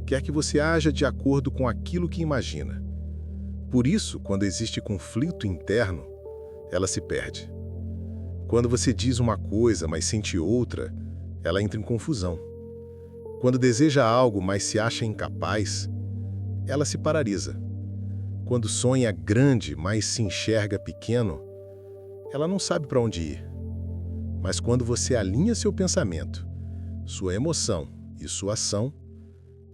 quer que você haja de acordo com aquilo que imagina. Por isso, quando existe conflito interno, ela se perde. Quando você diz uma coisa, mas sente outra, ela entra em confusão. Quando deseja algo, mas se acha incapaz, ela se paralisa. Quando sonha grande, mas se enxerga pequeno, ela não sabe para onde ir. Mas quando você alinha seu pensamento, sua emoção e sua ação,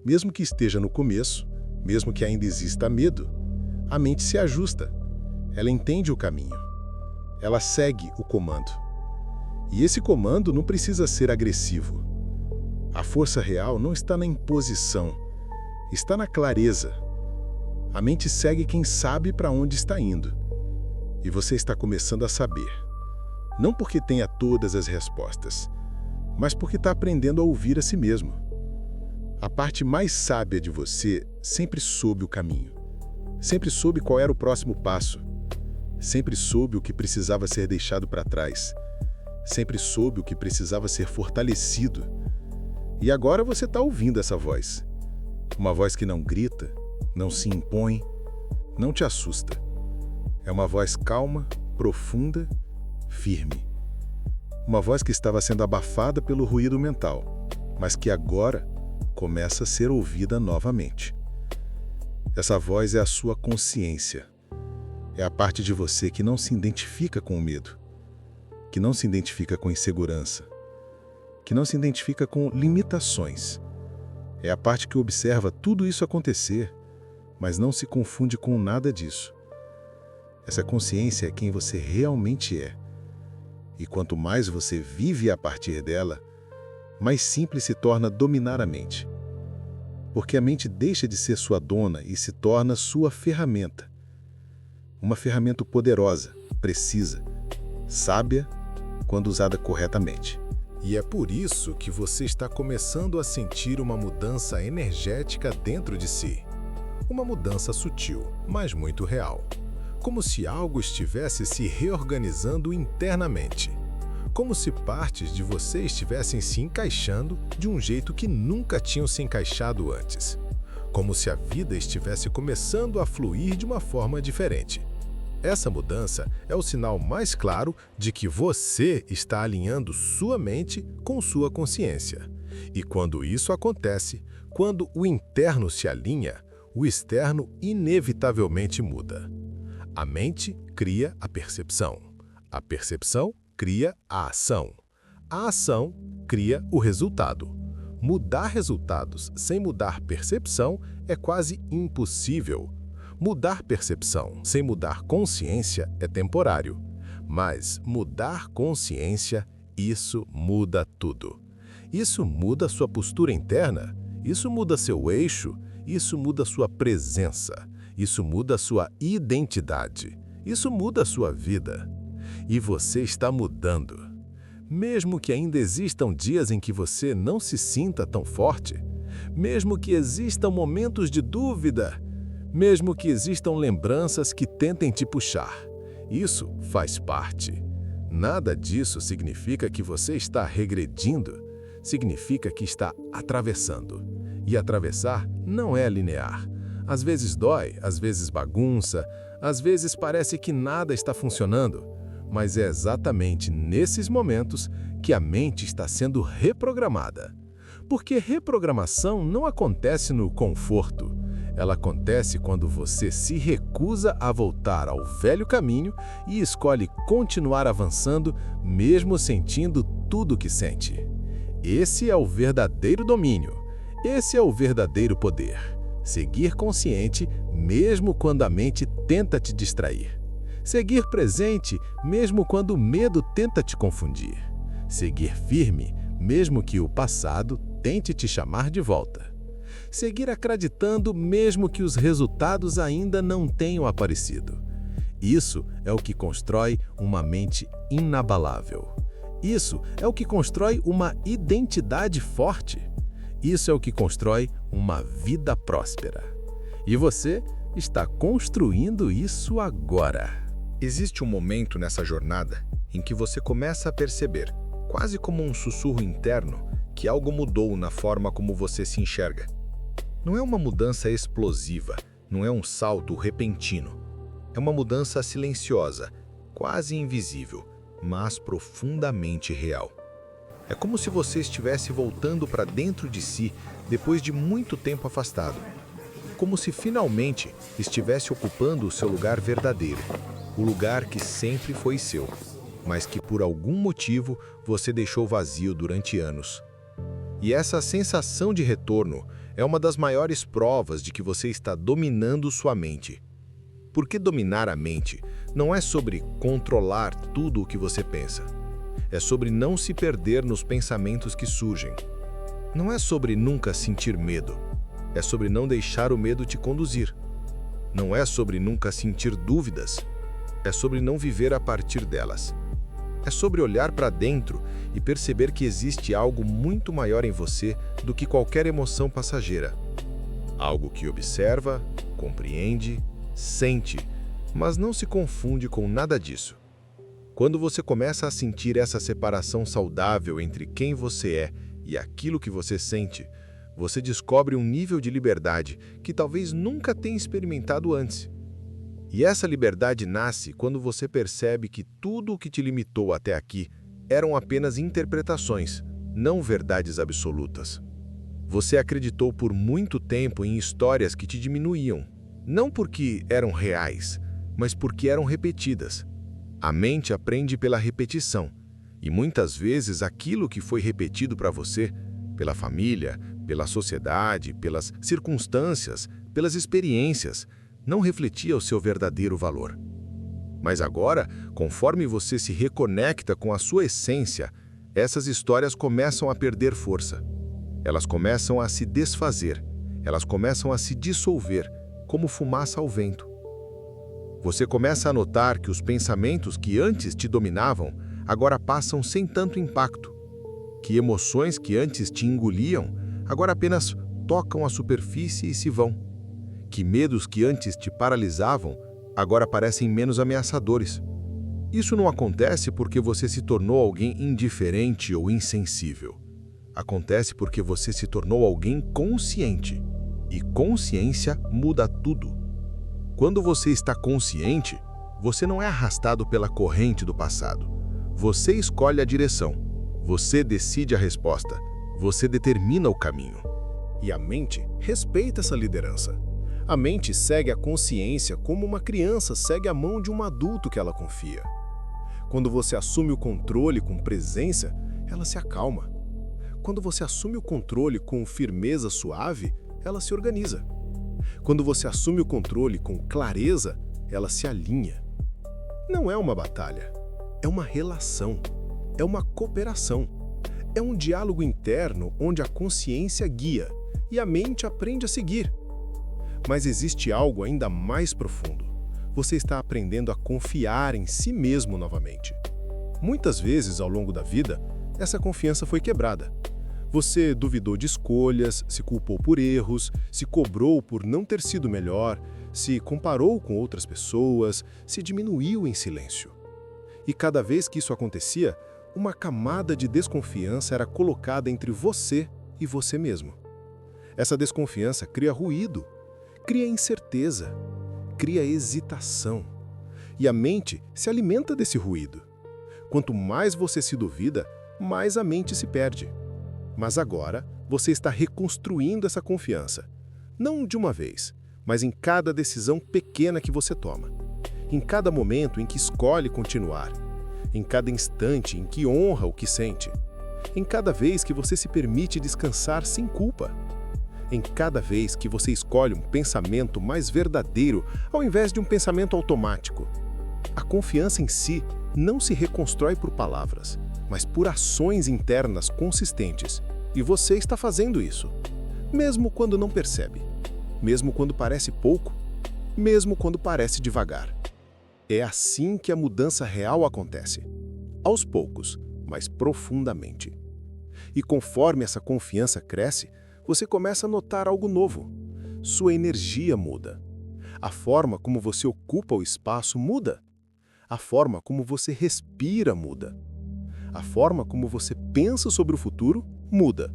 mesmo que esteja no começo, mesmo que ainda exista medo, a mente se ajusta. Ela entende o caminho. Ela segue o comando. E esse comando não precisa ser agressivo. A força real não está na imposição, está na clareza. A mente segue quem sabe para onde está indo. E você está começando a saber. Não porque tenha todas as respostas, mas porque está aprendendo a ouvir a si mesmo. A parte mais sábia de você sempre soube o caminho. Sempre soube qual era o próximo passo. Sempre soube o que precisava ser deixado para trás. Sempre soube o que precisava ser fortalecido. E agora você está ouvindo essa voz. Uma voz que não grita, não se impõe, não te assusta. É uma voz calma, profunda, firme. Uma voz que estava sendo abafada pelo ruído mental, mas que agora começa a ser ouvida novamente. Essa voz é a sua consciência. É a parte de você que não se identifica com o medo, que não se identifica com insegurança, que não se identifica com limitações. É a parte que observa tudo isso acontecer, mas não se confunde com nada disso. Essa consciência é quem você realmente é. E quanto mais você vive a partir dela, mais simples se torna dominar a mente. Porque a mente deixa de ser sua dona e se torna sua ferramenta. Uma ferramenta poderosa, precisa, sábia, quando usada corretamente. E é por isso que você está começando a sentir uma mudança energética dentro de si. Uma mudança sutil, mas muito real. Como se algo estivesse se reorganizando internamente. Como se partes de você estivessem se encaixando de um jeito que nunca tinham se encaixado antes. Como se a vida estivesse começando a fluir de uma forma diferente. Essa mudança é o sinal mais claro de que você está alinhando sua mente com sua consciência. E quando isso acontece, quando o interno se alinha, o externo inevitavelmente muda. A mente cria a percepção cria a ação cria o resultado. Mudar resultados sem mudar percepção é quase impossível. Mudar percepção sem mudar consciência é temporário. Mas mudar consciência, isso muda tudo. Isso muda sua postura interna, isso muda seu eixo, isso muda sua presença, isso muda sua identidade, isso muda sua vida. E você está mudando. Mesmo que ainda existam dias em que você não se sinta tão forte, mesmo que existam momentos de dúvida, mesmo que existam lembranças que tentem te puxar, isso faz parte. Nada disso significa que você está regredindo, significa que está atravessando. E atravessar não é linear. Às vezes dói, às vezes bagunça, às vezes parece que nada está funcionando, mas é exatamente nesses momentos que a mente está sendo reprogramada. Porque reprogramação não acontece no conforto. Ela acontece quando você se recusa a voltar ao velho caminho e escolhe continuar avançando, mesmo sentindo tudo o que sente. Esse é o verdadeiro domínio. Esse é o verdadeiro poder. Seguir consciente, mesmo quando a mente tenta te distrair. Seguir presente, mesmo quando o medo tenta te confundir. Seguir firme, mesmo que o passado tente te chamar de volta. Seguir acreditando, mesmo que os resultados ainda não tenham aparecido. Isso é o que constrói uma mente inabalável. Isso é o que constrói uma identidade forte. Isso é o que constrói uma vida próspera. E você está construindo isso agora. Existe um momento nessa jornada em que você começa a perceber, quase como um sussurro interno, que algo mudou na forma como você se enxerga. Não é uma mudança explosiva, não é um salto repentino. É uma mudança silenciosa, quase invisível, mas profundamente real. É como se você estivesse voltando para dentro de si depois de muito tempo afastado. Como se finalmente estivesse ocupando o seu lugar verdadeiro, o lugar que sempre foi seu, mas que por algum motivo você deixou vazio durante anos. E essa sensação de retorno é uma das maiores provas de que você está dominando sua mente. Porque dominar a mente não é sobre controlar tudo o que você pensa. É sobre não se perder nos pensamentos que surgem. Não é sobre nunca sentir medo. É sobre não deixar o medo te conduzir. Não é sobre nunca sentir dúvidas. É sobre não viver a partir delas. É sobre olhar para dentro e perceber que existe algo muito maior em você do que qualquer emoção passageira. Algo que observa, compreende, sente, mas não se confunde com nada disso. Quando você começa a sentir essa separação saudável entre quem você é e aquilo que você sente, você descobre um nível de liberdade que talvez nunca tenha experimentado antes. E essa liberdade nasce quando você percebe que tudo o que te limitou até aqui eram apenas interpretações, não verdades absolutas. Você acreditou por muito tempo em histórias que te diminuíam, não porque eram reais, mas porque eram repetidas. A mente aprende pela repetição, e muitas vezes aquilo que foi repetido para você, pela família, pela sociedade, pelas circunstâncias, pelas experiências, não refletia o seu verdadeiro valor. Mas agora, conforme você se reconecta com a sua essência, essas histórias começam a perder força. Elas começam a se desfazer, elas começam a se dissolver, como fumaça ao vento. Você começa a notar que os pensamentos que antes te dominavam, agora passam sem tanto impacto. Que emoções que antes te engoliam, agora apenas tocam a superfície e se vão. Que medos que antes te paralisavam, agora parecem menos ameaçadores. Isso não acontece porque você se tornou alguém indiferente ou insensível. Acontece porque você se tornou alguém consciente. E consciência muda tudo. Quando você está consciente, você não é arrastado pela corrente do passado. Você escolhe a direção. Você decide a resposta. Você determina o caminho. E a mente respeita essa liderança. A mente segue a consciência como uma criança segue a mão de um adulto que ela confia. Quando você assume o controle com presença, ela se acalma. Quando você assume o controle com firmeza suave, ela se organiza. Quando você assume o controle com clareza, ela se alinha. Não é uma batalha, é uma relação, é uma cooperação. É um diálogo interno onde a consciência guia e a mente aprende a seguir. Mas existe algo ainda mais profundo. Você está aprendendo a confiar em si mesmo novamente. Muitas vezes, ao longo da vida, essa confiança foi quebrada. Você duvidou de escolhas, se culpou por erros, se cobrou por não ter sido melhor, se comparou com outras pessoas, se diminuiu em silêncio. E cada vez que isso acontecia, uma camada de desconfiança era colocada entre você e você mesmo. Essa desconfiança cria ruído, cria incerteza, cria hesitação. E a mente se alimenta desse ruído. Quanto mais você se duvida, mais a mente se perde. Mas agora, Você está reconstruindo essa confiança. Não de uma vez, mas em cada decisão pequena que você toma. Em cada momento em que escolhe continuar. Em cada instante em que honra o que sente. Em cada vez que você se permite descansar sem culpa. Em cada vez que você escolhe um pensamento mais verdadeiro ao invés de um pensamento automático. A confiança em si não se reconstrói por palavras, mas por ações internas consistentes. E você está fazendo isso, mesmo quando não percebe, mesmo quando parece pouco, mesmo quando parece devagar. É assim que a mudança real acontece, aos poucos, mas profundamente. E conforme essa confiança cresce, você começa a notar algo novo. Sua energia muda. A forma como você ocupa o espaço muda. A forma como você respira muda. A forma como você pensa sobre o futuro muda.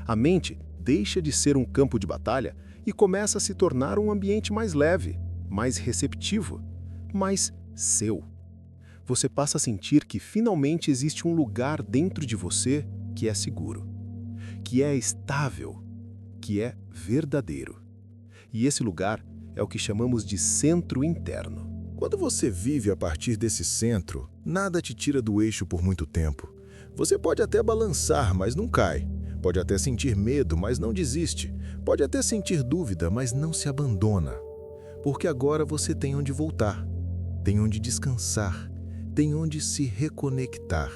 A mente deixa de ser um campo de batalha e começa a se tornar um ambiente mais leve, mais receptivo, mais seu. Você passa a sentir que finalmente existe um lugar dentro de você que é seguro, que é estável, que é verdadeiro. E esse lugar é o que chamamos de centro interno. Quando você vive a partir desse centro, nada te tira do eixo por muito tempo. Você pode até balançar, mas não cai. Pode até sentir medo, mas não desiste. Pode até sentir dúvida, mas não se abandona. Porque agora você tem onde voltar, tem onde descansar, tem onde se reconectar.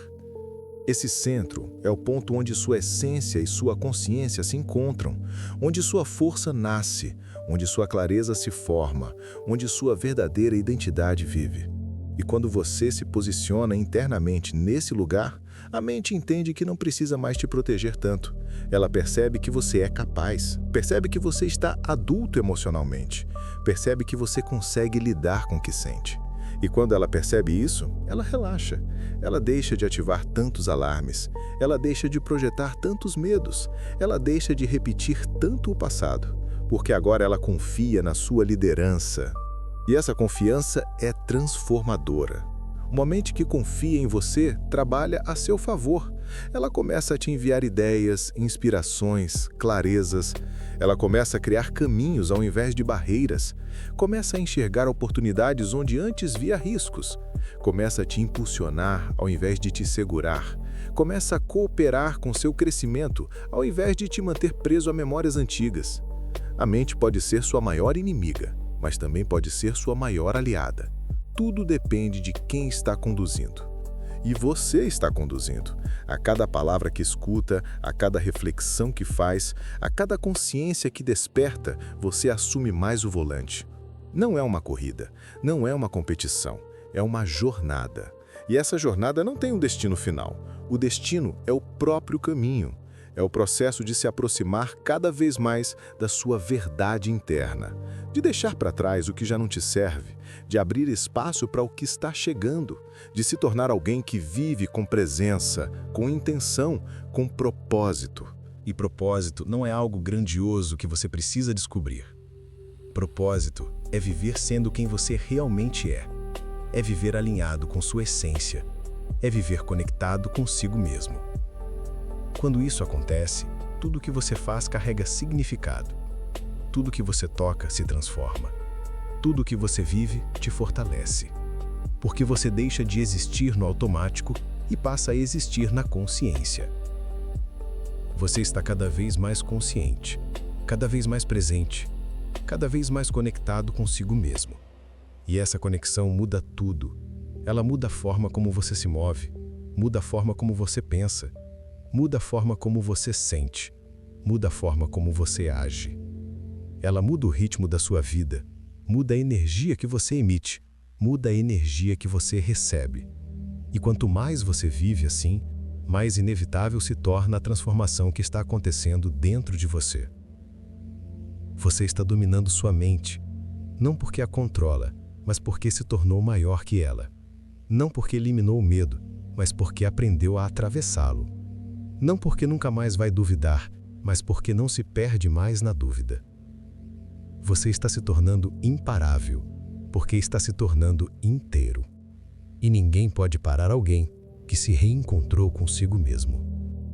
Esse centro é o ponto onde sua essência e sua consciência se encontram, onde sua força nasce, onde sua clareza se forma, onde sua verdadeira identidade vive. E quando você se posiciona internamente nesse lugar, a mente entende que não precisa mais te proteger tanto. Ela percebe que você é capaz, percebe que você está adulto emocionalmente, percebe que você consegue lidar com o que sente. E quando ela percebe isso, ela relaxa. Ela deixa de ativar tantos alarmes, ela deixa de projetar tantos medos, ela deixa de repetir tanto o passado, porque agora ela confia na sua liderança. E essa confiança é transformadora. Uma mente que confia em você trabalha a seu favor. Ela começa a te enviar ideias, inspirações, clarezas. Ela começa a criar caminhos ao invés de barreiras. Começa a enxergar oportunidades onde antes via riscos. Começa a te impulsionar ao invés de te segurar. Começa a cooperar com seu crescimento ao invés de te manter preso a memórias antigas. A mente pode ser sua maior inimiga, mas também pode ser sua maior aliada. Tudo depende de quem está conduzindo. E você está conduzindo. A cada palavra que escuta, a cada reflexão que faz, a cada consciência que desperta, você assume mais o volante. Não é uma corrida, não é uma competição, é uma jornada. E essa jornada não tem um destino final. O destino é o próprio caminho. É o processo de se aproximar cada vez mais da sua verdade interna, de deixar para trás o que já não te serve, de abrir espaço para o que está chegando, de se tornar alguém que vive com presença, com intenção, com propósito. E propósito não é algo grandioso que você precisa descobrir. Propósito é viver sendo quem você realmente é. É viver alinhado com sua essência. É viver conectado consigo mesmo. Quando isso acontece, tudo que você faz carrega significado. Tudo que você toca se transforma. Tudo que você vive te fortalece. Porque você deixa de existir no automático e passa a existir na consciência. Você está cada vez mais consciente, cada vez mais presente, cada vez mais conectado consigo mesmo. E essa conexão muda tudo. Ela muda a forma como você se move, muda a forma como você pensa, muda a forma como você sente, muda a forma como você age. Ela muda o ritmo da sua vida, muda a energia que você emite, muda a energia que você recebe. E quanto mais você vive assim, mais inevitável se torna a transformação que está acontecendo dentro de você. Você está dominando sua mente, não porque a controla, mas porque se tornou maior que ela. Não porque eliminou o medo, mas porque aprendeu a atravessá-lo. Não porque nunca mais vai duvidar, mas porque não se perde mais na dúvida. Você está se tornando imparável, porque está se tornando inteiro. E ninguém pode parar alguém que se reencontrou consigo mesmo.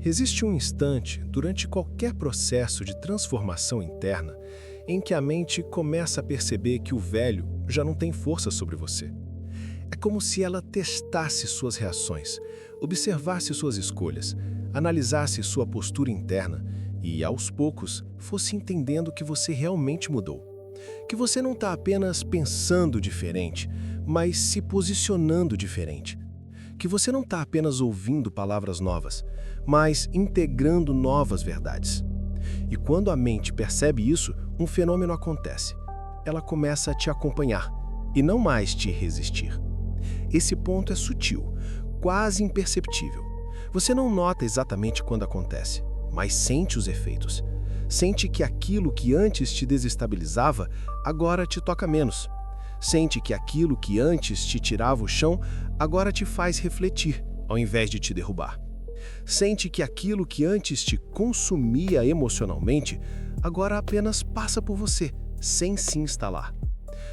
Existe um instante, durante qualquer processo de transformação interna, em que a mente começa a perceber que o velho já não tem força sobre você. É como se ela testasse suas reações, observasse suas escolhas, analisasse sua postura interna e, aos poucos, fosse entendendo que você realmente mudou. Que você não está apenas pensando diferente, mas se posicionando diferente. Que você não está apenas ouvindo palavras novas, mas integrando novas verdades. E quando a mente percebe isso, um fenômeno acontece. Ela começa a te acompanhar e não mais te resistir. Esse ponto é sutil, quase imperceptível. Você não nota exatamente quando acontece, mas sente os efeitos. Sente que aquilo que antes te desestabilizava, agora te toca menos. Sente que aquilo que antes te tirava o chão, agora te faz refletir, ao invés de te derrubar. Sente que aquilo que antes te consumia emocionalmente, agora apenas passa por você, sem se instalar.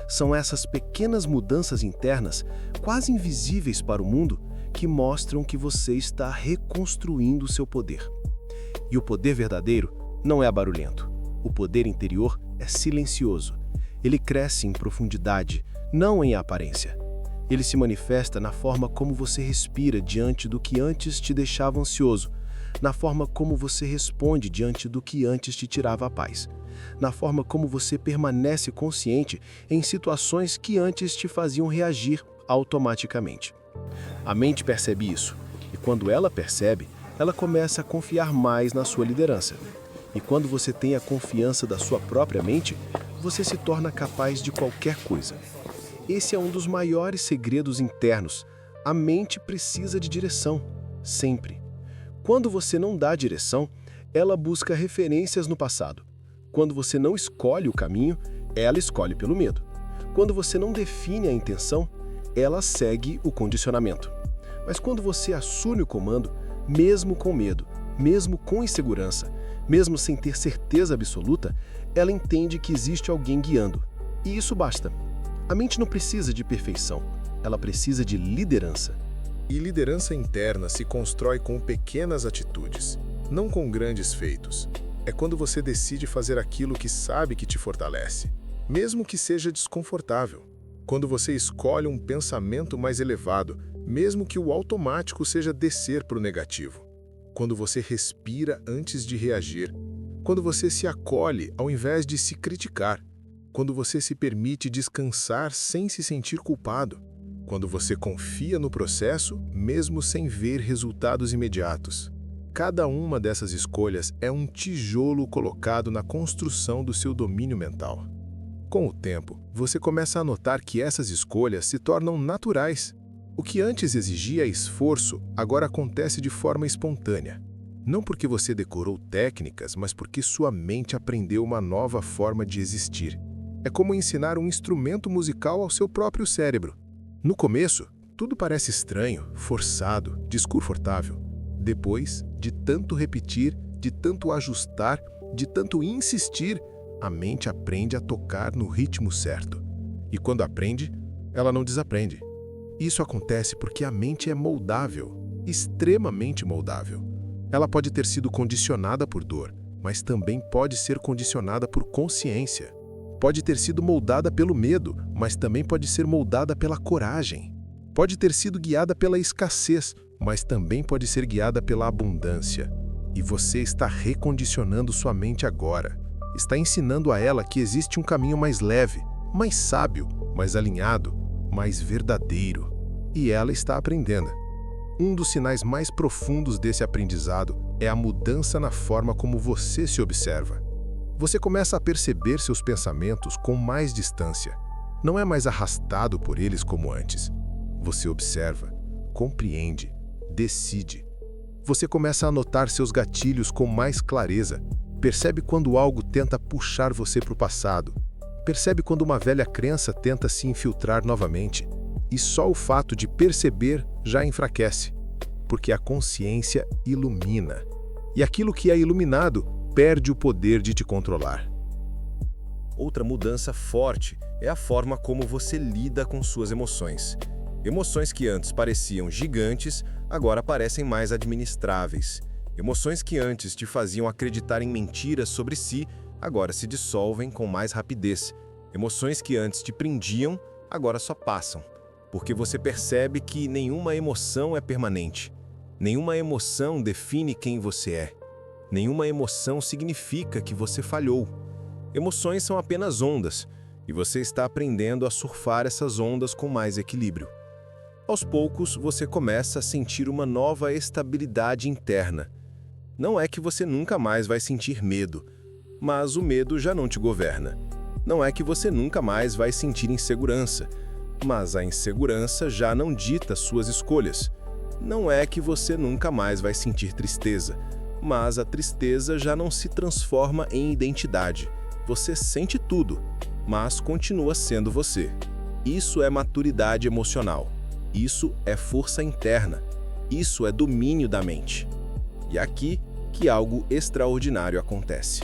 São essas pequenas mudanças internas, quase invisíveis para o mundo, que mostram que você está reconstruindo o seu poder. E o poder verdadeiro não é barulhento. O poder interior é silencioso. Ele cresce em profundidade, não em aparência. Ele se manifesta na forma como você respira diante do que antes te deixava ansioso, na forma como você responde diante do que antes te tirava a paz, na forma como você permanece consciente em situações que antes te faziam reagir automaticamente. A mente percebe isso, e quando ela percebe, ela começa a confiar mais na sua liderança. E quando você tem a confiança da sua própria mente, você se torna capaz de qualquer coisa. Esse é um dos maiores segredos internos. A mente precisa de direção, sempre. Quando você não dá direção, ela busca referências no passado. Quando você não escolhe o caminho, ela escolhe pelo medo. Quando você não define a intenção, ela segue o condicionamento. Mas quando você assume o comando, mesmo com medo, mesmo com insegurança, mesmo sem ter certeza absoluta, ela entende que existe alguém guiando. E isso basta. A mente não precisa de perfeição, ela precisa de liderança. E liderança interna se constrói com pequenas atitudes, não com grandes feitos. É quando você decide fazer aquilo que sabe que te fortalece, mesmo que seja desconfortável. Quando você escolhe um pensamento mais elevado, mesmo que o automático seja descer para o negativo. Quando você respira antes de reagir. Quando você se acolhe ao invés de se criticar. Quando você se permite descansar sem se sentir culpado. Quando você confia no processo, mesmo sem ver resultados imediatos. Cada uma dessas escolhas é um tijolo colocado na construção do seu domínio mental. Com o tempo, você começa a notar que essas escolhas se tornam naturais. O que antes exigia esforço, agora acontece de forma espontânea. Não porque você decorou técnicas, mas porque sua mente aprendeu uma nova forma de existir. É como ensinar um instrumento musical ao seu próprio cérebro. No começo, tudo parece estranho, forçado, desconfortável. Depois, de tanto repetir, de tanto ajustar, de tanto insistir, a mente aprende a tocar no ritmo certo. E quando aprende, ela não desaprende. Isso acontece porque a mente é moldável, extremamente moldável. Ela pode ter sido condicionada por dor, mas também pode ser condicionada por consciência. Pode ter sido moldada pelo medo, mas também pode ser moldada pela coragem. Pode ter sido guiada pela escassez, mas também pode ser guiada pela abundância. E você está recondicionando sua mente agora. Está ensinando a ela que existe um caminho mais leve, mais sábio, mais alinhado, mais verdadeiro. E ela está aprendendo. Um dos sinais mais profundos desse aprendizado é a mudança na forma como você se observa. Você começa a perceber seus pensamentos com mais distância. Não é mais arrastado por eles como antes. Você observa, compreende, decide. Você começa a notar seus gatilhos com mais clareza. Percebe quando algo tenta puxar você para o passado. Percebe quando uma velha crença tenta se infiltrar novamente. E só o fato de perceber já enfraquece, porque a consciência ilumina. E aquilo que é iluminado perde o poder de te controlar. Outra mudança forte é a forma como você lida com suas emoções. Emoções que antes pareciam gigantes, agora parecem mais administráveis. Emoções que antes te faziam acreditar em mentiras sobre si, agora se dissolvem com mais rapidez. Emoções que antes te prendiam, agora só passam. Porque você percebe que nenhuma emoção é permanente. Nenhuma emoção define quem você é. Nenhuma emoção significa que você falhou. Emoções são apenas ondas, e você está aprendendo a surfar essas ondas com mais equilíbrio. Aos poucos, você começa a sentir uma nova estabilidade interna. Não é que você nunca mais vai sentir medo, mas o medo já não te governa. Não é que você nunca mais vai sentir insegurança, mas a insegurança já não dita suas escolhas. Não é que você nunca mais vai sentir tristeza, mas a tristeza já não se transforma em identidade. Você sente tudo, mas continua sendo você. Isso é maturidade emocional. Isso é força interna. Isso é domínio da mente. E é aqui que algo extraordinário acontece.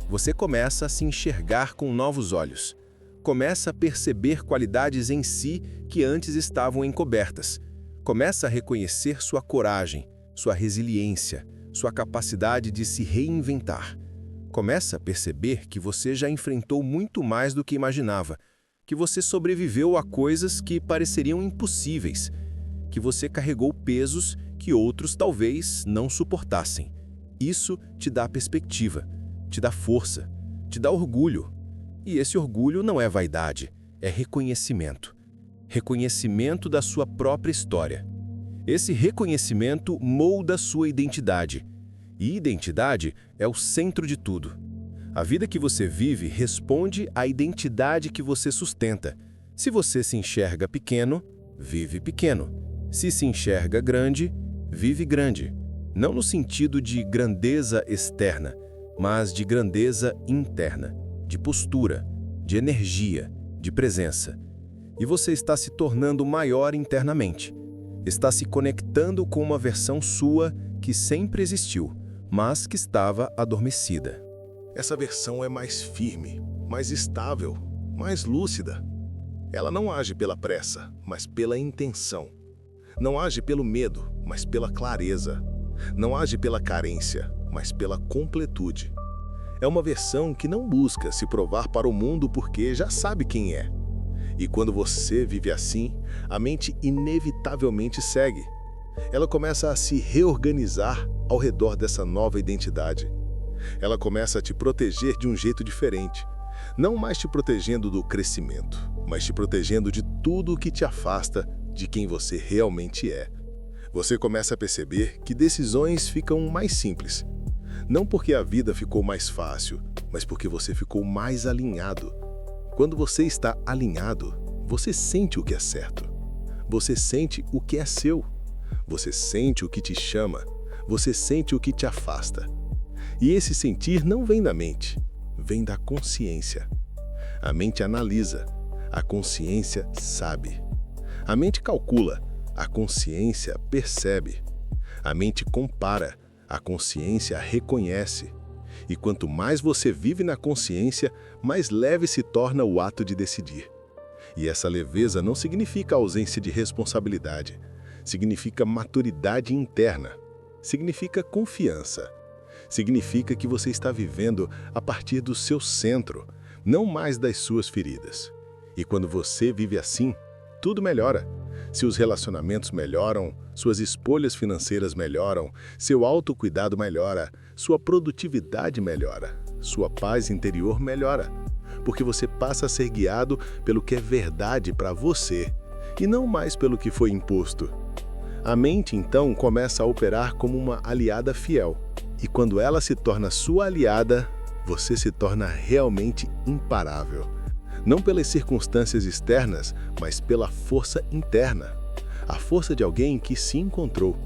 Você começa a se enxergar com novos olhos. Começa a perceber qualidades em si que antes estavam encobertas. Começa a reconhecer sua coragem, sua resiliência, sua capacidade de se reinventar. Começa a perceber que você já enfrentou muito mais do que imaginava, que você sobreviveu a coisas que pareceriam impossíveis, que você carregou pesos que outros talvez não suportassem. Isso te dá perspectiva, te dá força, te dá orgulho. E esse orgulho não é vaidade, é reconhecimento. Reconhecimento da sua própria história. Esse reconhecimento molda sua identidade. E identidade é o centro de tudo. A vida que você vive responde à identidade que você sustenta. Se você se enxerga pequeno, vive pequeno. Se se enxerga grande, vive grande. Não no sentido de grandeza externa, mas de grandeza interna, de postura, de energia, de presença. E você está se tornando maior internamente. Está se conectando com uma versão sua que sempre existiu, mas que estava adormecida. Essa versão é mais firme, mais estável, mais lúcida. Ela não age pela pressa, mas pela intenção. Não age pelo medo, mas pela clareza. Não age pela carência, mas pela completude. É uma versão que não busca se provar para o mundo porque já sabe quem é. E quando você vive assim, a mente inevitavelmente segue. Ela começa a se reorganizar ao redor dessa nova identidade. Ela começa a te proteger de um jeito diferente. Não mais te protegendo do crescimento, mas te protegendo de tudo o que te afasta de quem você realmente é. Você começa a perceber que decisões ficam mais simples. Não porque a vida ficou mais fácil, mas porque você ficou mais alinhado. Quando você está alinhado, você sente o que é certo. Você sente o que é seu. Você sente o que te chama. Você sente o que te afasta. E esse sentir não vem da mente, vem da consciência. A mente analisa, a consciência sabe. A mente calcula, a consciência percebe. A mente compara, a consciência reconhece. E quanto mais você vive na consciência, mais leve se torna o ato de decidir. E essa leveza não significa ausência de responsabilidade. Significa maturidade interna. Significa confiança. Significa que você está vivendo a partir do seu centro, não mais das suas feridas. E quando você vive assim, tudo melhora. Seus relacionamentos melhoram, suas escolhas financeiras melhoram, seu autocuidado melhora, sua produtividade melhora, sua paz interior melhora. Porque você passa a ser guiado pelo que é verdade para você e não mais pelo que foi imposto. A mente, então, começa a operar como uma aliada fiel. E quando ela se torna sua aliada, você se torna realmente imparável. Não pelas circunstâncias externas, mas pela força interna. A força de alguém que se encontrou.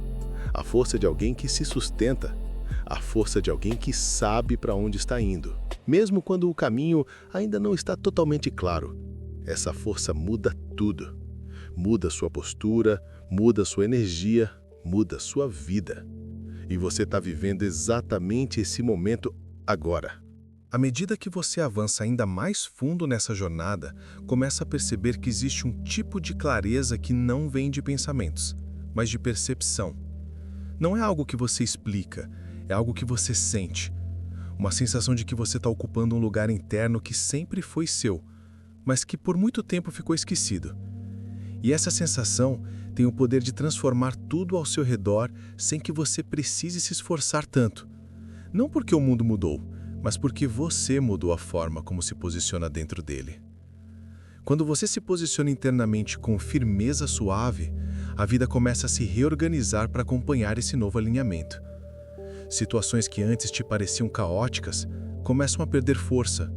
A força de alguém que se sustenta. A força de alguém que sabe para onde está indo. Mesmo quando o caminho ainda não está totalmente claro. Essa força muda tudo. Muda sua postura, muda sua energia, muda sua vida. E você está vivendo exatamente esse momento agora. À medida que você avança ainda mais fundo nessa jornada, começa a perceber que existe um tipo de clareza que não vem de pensamentos, mas de percepção. Não é algo que você explica, É algo que você sente. Uma sensação de que você está ocupando um lugar interno que sempre foi seu, mas que por muito tempo ficou esquecido. E essa sensação tem o poder de transformar tudo ao seu redor sem que você precise se esforçar tanto. Não porque o mundo mudou, mas porque você mudou a forma como se posiciona dentro dele. Quando você se posiciona internamente com firmeza suave, a vida começa a se reorganizar para acompanhar esse novo alinhamento. Situações que antes te pareciam caóticas começam a perder força.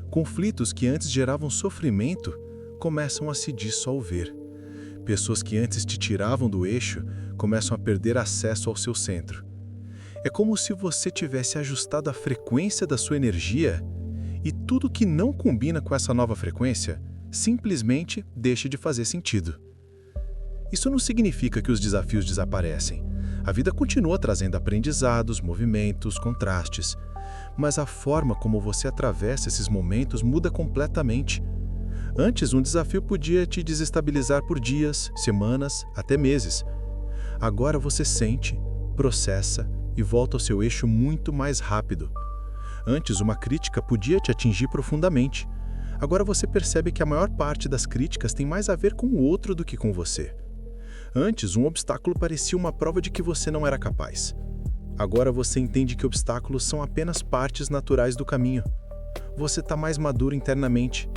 Conflitos que antes geravam sofrimento começam a se dissolver. Pessoas que antes te tiravam do eixo começam a perder acesso ao seu centro. É como se você tivesse ajustado a frequência da sua energia e tudo que não combina com essa nova frequência simplesmente deixa de fazer sentido. Isso não significa que os desafios desaparecem. A vida continua trazendo aprendizados, movimentos, contrastes, mas a forma como você atravessa esses momentos muda completamente. Antes, um desafio podia te desestabilizar por dias, semanas, até meses. Agora você sente, processa e volta ao seu eixo muito mais rápido. Antes, uma crítica podia te atingir profundamente. Agora você percebe que a maior parte das críticas tem mais a ver com o outro do que com você. Antes, um obstáculo parecia uma prova de que você não era capaz. Agora você entende que obstáculos são apenas partes naturais do caminho. Você está mais maduro internamente,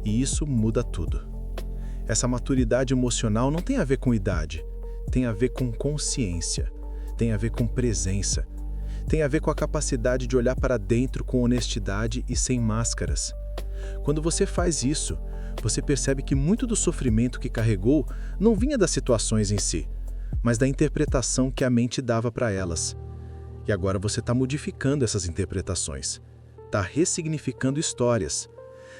e isso muda tudo. Essa maturidade emocional não tem a ver com idade, tem a ver com consciência, tem a ver com presença, tem a ver com a capacidade de olhar para dentro com honestidade e sem máscaras. Quando você faz isso, você percebe que muito do sofrimento que carregou não vinha das situações em si, mas da interpretação que a mente dava para elas. E agora você está modificando essas interpretações, está ressignificando histórias,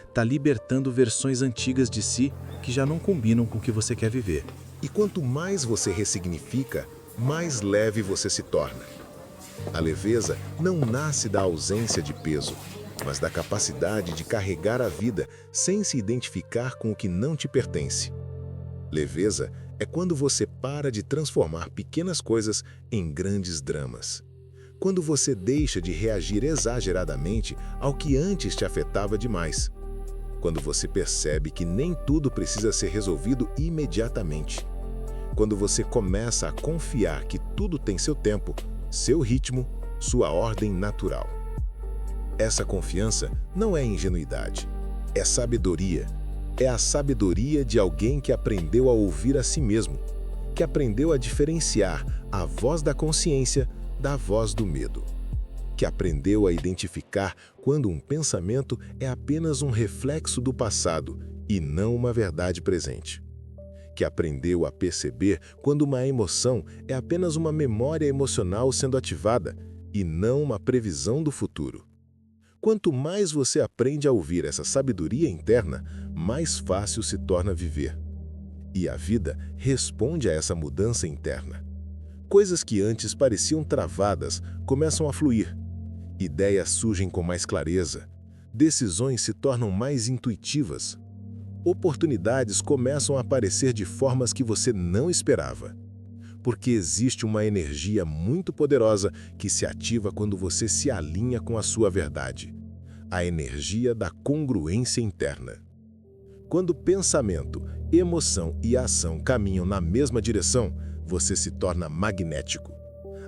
está libertando versões antigas de si que já não combinam com o que você quer viver. E quanto mais você ressignifica, mais leve você se torna. A leveza não nasce da ausência de peso, mas da capacidade de carregar a vida sem se identificar com o que não te pertence. Leveza é quando você para de transformar pequenas coisas em grandes dramas. Quando você deixa de reagir exageradamente ao que antes te afetava demais. Quando você percebe que nem tudo precisa ser resolvido imediatamente. Quando você começa a confiar que tudo tem seu tempo, seu ritmo, sua ordem natural. Essa confiança não é ingenuidade, é sabedoria. É a sabedoria de alguém que aprendeu a ouvir a si mesmo, que aprendeu a diferenciar a voz da consciência da voz do medo, que aprendeu a identificar quando um pensamento é apenas um reflexo do passado e não uma verdade presente, que aprendeu a perceber quando uma emoção é apenas uma memória emocional sendo ativada e não uma previsão do futuro. Quanto mais você aprende a ouvir essa sabedoria interna, mais fácil se torna viver. E a vida responde a essa mudança interna. Coisas que antes pareciam travadas começam a fluir. Ideias surgem com mais clareza. Decisões se tornam mais intuitivas. Oportunidades começam a aparecer de formas que você não esperava. Porque existe uma energia muito poderosa que se ativa quando você se alinha com a sua verdade. A energia da congruência interna. Quando pensamento, emoção e ação caminham na mesma direção, você se torna magnético.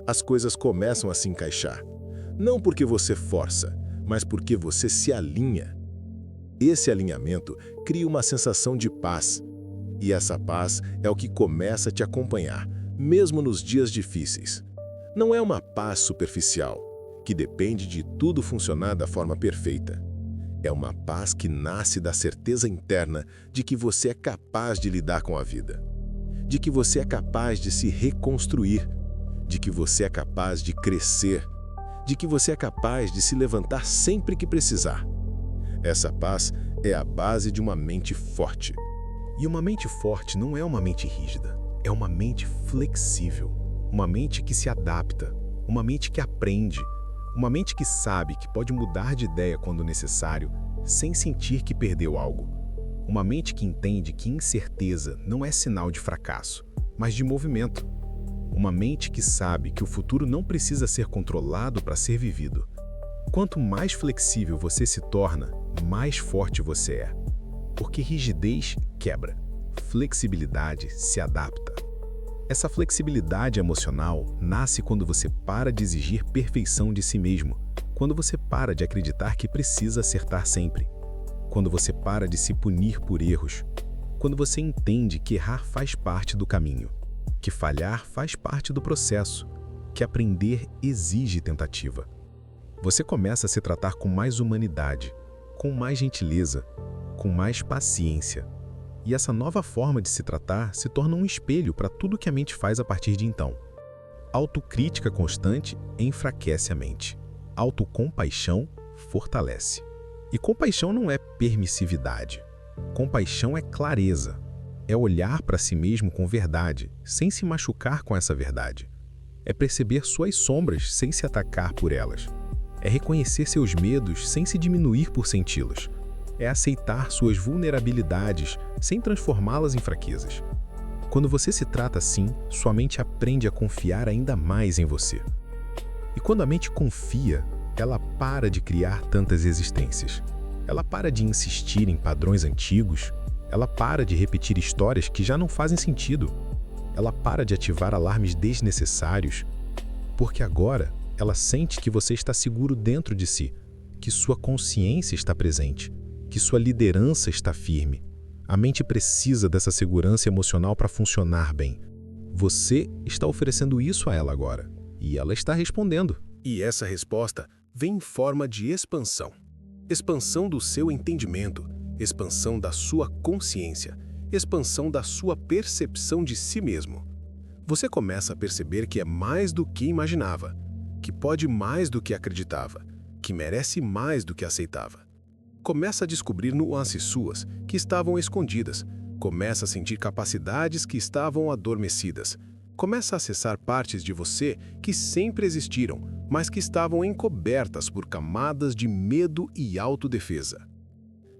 As coisas começam a se encaixar. Não porque você força, mas porque você se alinha. Esse alinhamento cria uma sensação de paz. E essa paz é o que começa a te acompanhar, mesmo nos dias difíceis. Não é uma paz superficial, que depende de tudo funcionar da forma perfeita. É uma paz que nasce da certeza interna de que você é capaz de lidar com a vida, de que você é capaz de se reconstruir, de que você é capaz de crescer, de que você é capaz de se levantar sempre que precisar. Essa paz é a base de uma mente forte. E uma mente forte não é uma mente rígida, é uma mente flexível, uma mente que se adapta, uma mente que aprende, uma mente que sabe que pode mudar de ideia quando necessário, sem sentir que perdeu algo. Uma mente que entende que incerteza não é sinal de fracasso, mas de movimento. Uma mente que sabe que o futuro não precisa ser controlado para ser vivido. Quanto mais flexível você se torna, mais forte você é. Porque rigidez quebra, flexibilidade se adapta. Essa flexibilidade emocional nasce quando você para de exigir perfeição de si mesmo, quando você para de acreditar que precisa acertar sempre, quando você para de se punir por erros, quando você entende que errar faz parte do caminho, que falhar faz parte do processo, que aprender exige tentativa. Você começa a se tratar com mais humanidade, com mais gentileza, com mais paciência. E essa nova forma de se tratar se torna um espelho para tudo que a mente faz a partir de então. Autocrítica constante enfraquece a mente. Autocompaixão fortalece. E compaixão não é permissividade. Compaixão é clareza. É olhar para si mesmo com verdade, sem se machucar com essa verdade. É perceber suas sombras sem se atacar por elas. É reconhecer seus medos sem se diminuir por senti-los. É aceitar suas vulnerabilidades sem transformá-las em fraquezas. Quando você se trata assim, sua mente aprende a confiar ainda mais em você. E quando a mente confia, ela para de criar tantas existências. Ela para de insistir em padrões antigos. Ela para de repetir histórias que já não fazem sentido. Ela para de ativar alarmes desnecessários. Porque agora, ela sente que você está seguro dentro de si, que sua consciência está presente, que sua liderança está firme. A mente precisa dessa segurança emocional para funcionar bem. Você está oferecendo isso a ela agora, e ela está respondendo. E essa resposta vem em forma de expansão. Expansão do seu entendimento, expansão da sua consciência, expansão da sua percepção de si mesmo. Você começa a perceber que é mais do que imaginava, que pode mais do que acreditava, que merece mais do que aceitava. Começa a descobrir nuances suas que estavam escondidas, começa a sentir capacidades que estavam adormecidas, começa a acessar partes de você que sempre existiram, mas que estavam encobertas por camadas de medo e autodefesa.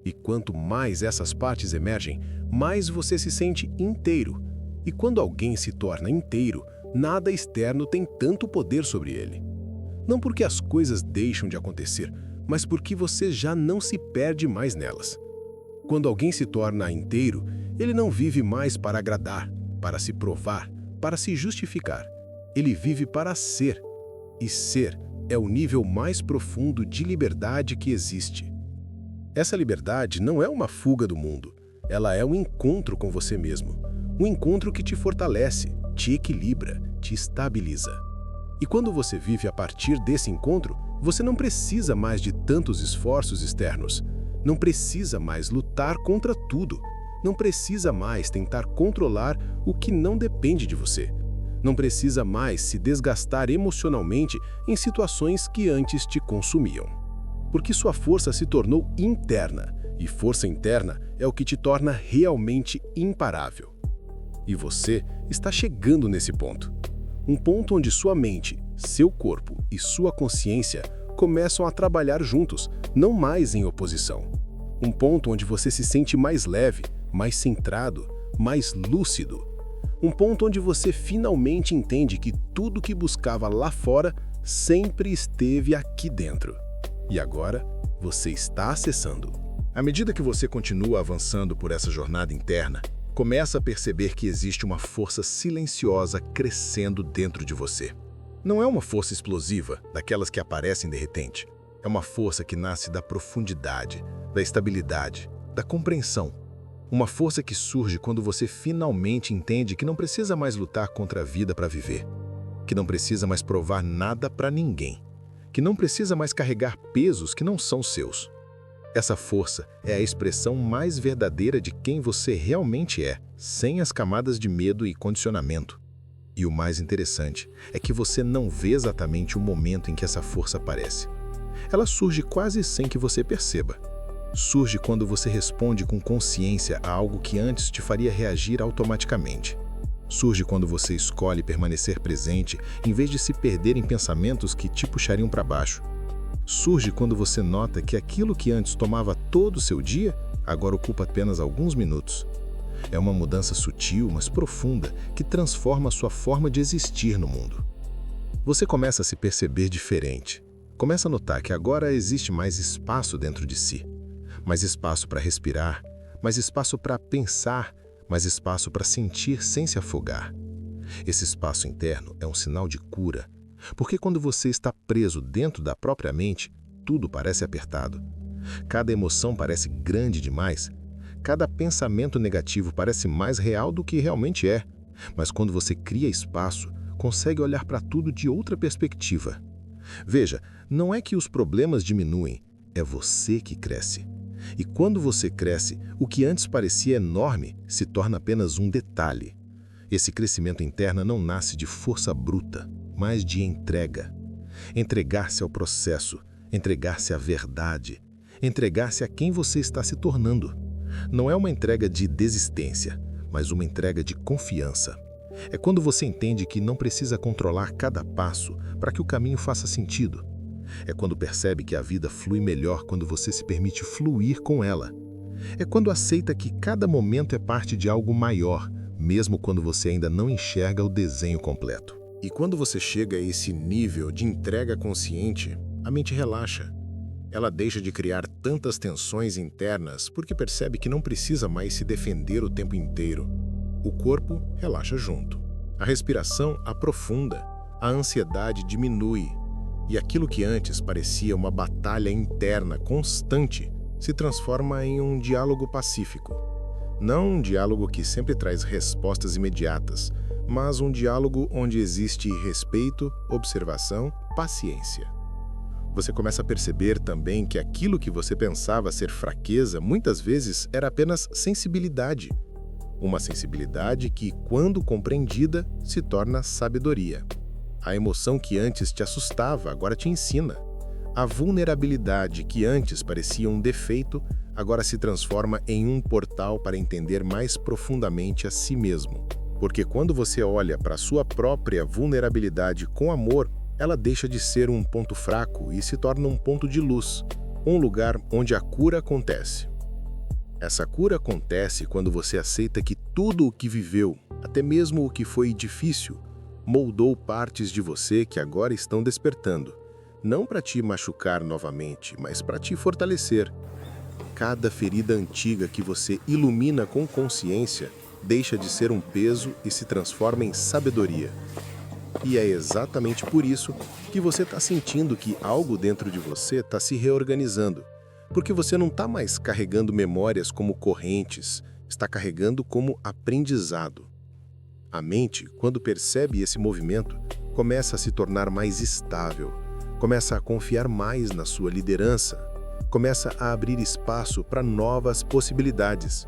E quanto mais essas partes emergem, mais você se sente inteiro. E quando alguém se torna inteiro, nada externo tem tanto poder sobre ele. Não porque as coisas deixam de acontecer, mas porque você já não se perde mais nelas. Quando alguém se torna inteiro, ele não vive mais para agradar, para se provar, para se justificar. Ele vive para ser. E ser é o nível mais profundo de liberdade que existe. Essa liberdade não é uma fuga do mundo. Ela é um encontro com você mesmo. Um encontro que te fortalece, te equilibra, te estabiliza. E quando você vive a partir desse encontro, você não precisa mais de tantos esforços externos. Não precisa mais lutar contra tudo. Não precisa mais tentar controlar o que não depende de você. Não precisa mais se desgastar emocionalmente em situações que antes te consumiam. Porque sua força se tornou interna, e força interna é o que te torna realmente imparável. E você está chegando nesse ponto. Um ponto onde sua mente, seu corpo e sua consciência começam a trabalhar juntos, não mais em oposição. Um ponto onde você se sente mais leve, mais centrado, mais lúcido. Um ponto onde você finalmente entende que tudo que buscava lá fora sempre esteve aqui dentro. E agora, você está acessando. À medida que você continua avançando por essa jornada interna, começa a perceber que existe uma força silenciosa crescendo dentro de você. Não é uma força explosiva, daquelas que aparecem de repente. É uma força que nasce da profundidade, da estabilidade, da compreensão. Uma força que surge quando você finalmente entende que não precisa mais lutar contra a vida para viver, que não precisa mais provar nada para ninguém, que não precisa mais carregar pesos que não são seus. Essa força é a expressão mais verdadeira de quem você realmente é, sem as camadas de medo e condicionamento. E o mais interessante é que você não vê exatamente o momento em que essa força aparece. Ela surge quase sem que você perceba. Surge quando você responde com consciência a algo que antes te faria reagir automaticamente. Surge quando você escolhe permanecer presente em vez de se perder em pensamentos que te puxariam para baixo. Surge quando você nota que aquilo que antes tomava todo o seu dia, agora ocupa apenas alguns minutos. É uma mudança sutil, mas profunda, que transforma a sua forma de existir no mundo. Você começa a se perceber diferente. Começa a notar que agora existe mais espaço dentro de si. Mais espaço para respirar, mais espaço para pensar, mais espaço para sentir sem se afogar. Esse espaço interno é um sinal de cura, porque quando você está preso dentro da própria mente, tudo parece apertado. Cada emoção parece grande demais. Cada pensamento negativo parece mais real do que realmente é. Mas quando você cria espaço, consegue olhar para tudo de outra perspectiva. Veja, não é que os problemas diminuem, é você que cresce. E quando você cresce, o que antes parecia enorme se torna apenas um detalhe. Esse crescimento interno não nasce de força bruta, mas de entrega. Entregar-se ao processo, entregar-se à verdade, entregar-se a quem você está se tornando. Não é uma entrega de desistência, mas uma entrega de confiança. É quando você entende que não precisa controlar cada passo para que o caminho faça sentido. É quando percebe que a vida flui melhor quando você se permite fluir com ela. É quando aceita que cada momento é parte de algo maior, mesmo quando você ainda não enxerga o desenho completo. E quando você chega a esse nível de entrega consciente, a mente relaxa. Ela deixa de criar tantas tensões internas porque percebe que não precisa mais se defender o tempo inteiro. O corpo relaxa junto. A respiração aprofunda, a ansiedade diminui. E aquilo que antes parecia uma batalha interna constante se transforma em um diálogo pacífico. Não um diálogo que sempre traz respostas imediatas, mas um diálogo onde existe respeito, observação, paciência. Você começa a perceber também que aquilo que você pensava ser fraqueza muitas vezes era apenas sensibilidade. Uma sensibilidade que, quando compreendida, se torna sabedoria. A emoção que antes te assustava agora te ensina. A vulnerabilidade que antes parecia um defeito agora se transforma em um portal para entender mais profundamente a si mesmo. Porque quando você olha para a sua própria vulnerabilidade com amor, ela deixa de ser um ponto fraco e se torna um ponto de luz, um lugar onde a cura acontece. Essa cura acontece quando você aceita que tudo o que viveu, até mesmo o que foi difícil, moldou partes de você que agora estão despertando, não para te machucar novamente, mas para te fortalecer. Cada ferida antiga que você ilumina com consciência deixa de ser um peso e se transforma em sabedoria. E é exatamente por isso que você está sentindo que algo dentro de você está se reorganizando. Porque você não está mais carregando memórias como correntes, está carregando como aprendizado. A mente, quando percebe esse movimento, começa a se tornar mais estável, começa a confiar mais na sua liderança, começa a abrir espaço para novas possibilidades.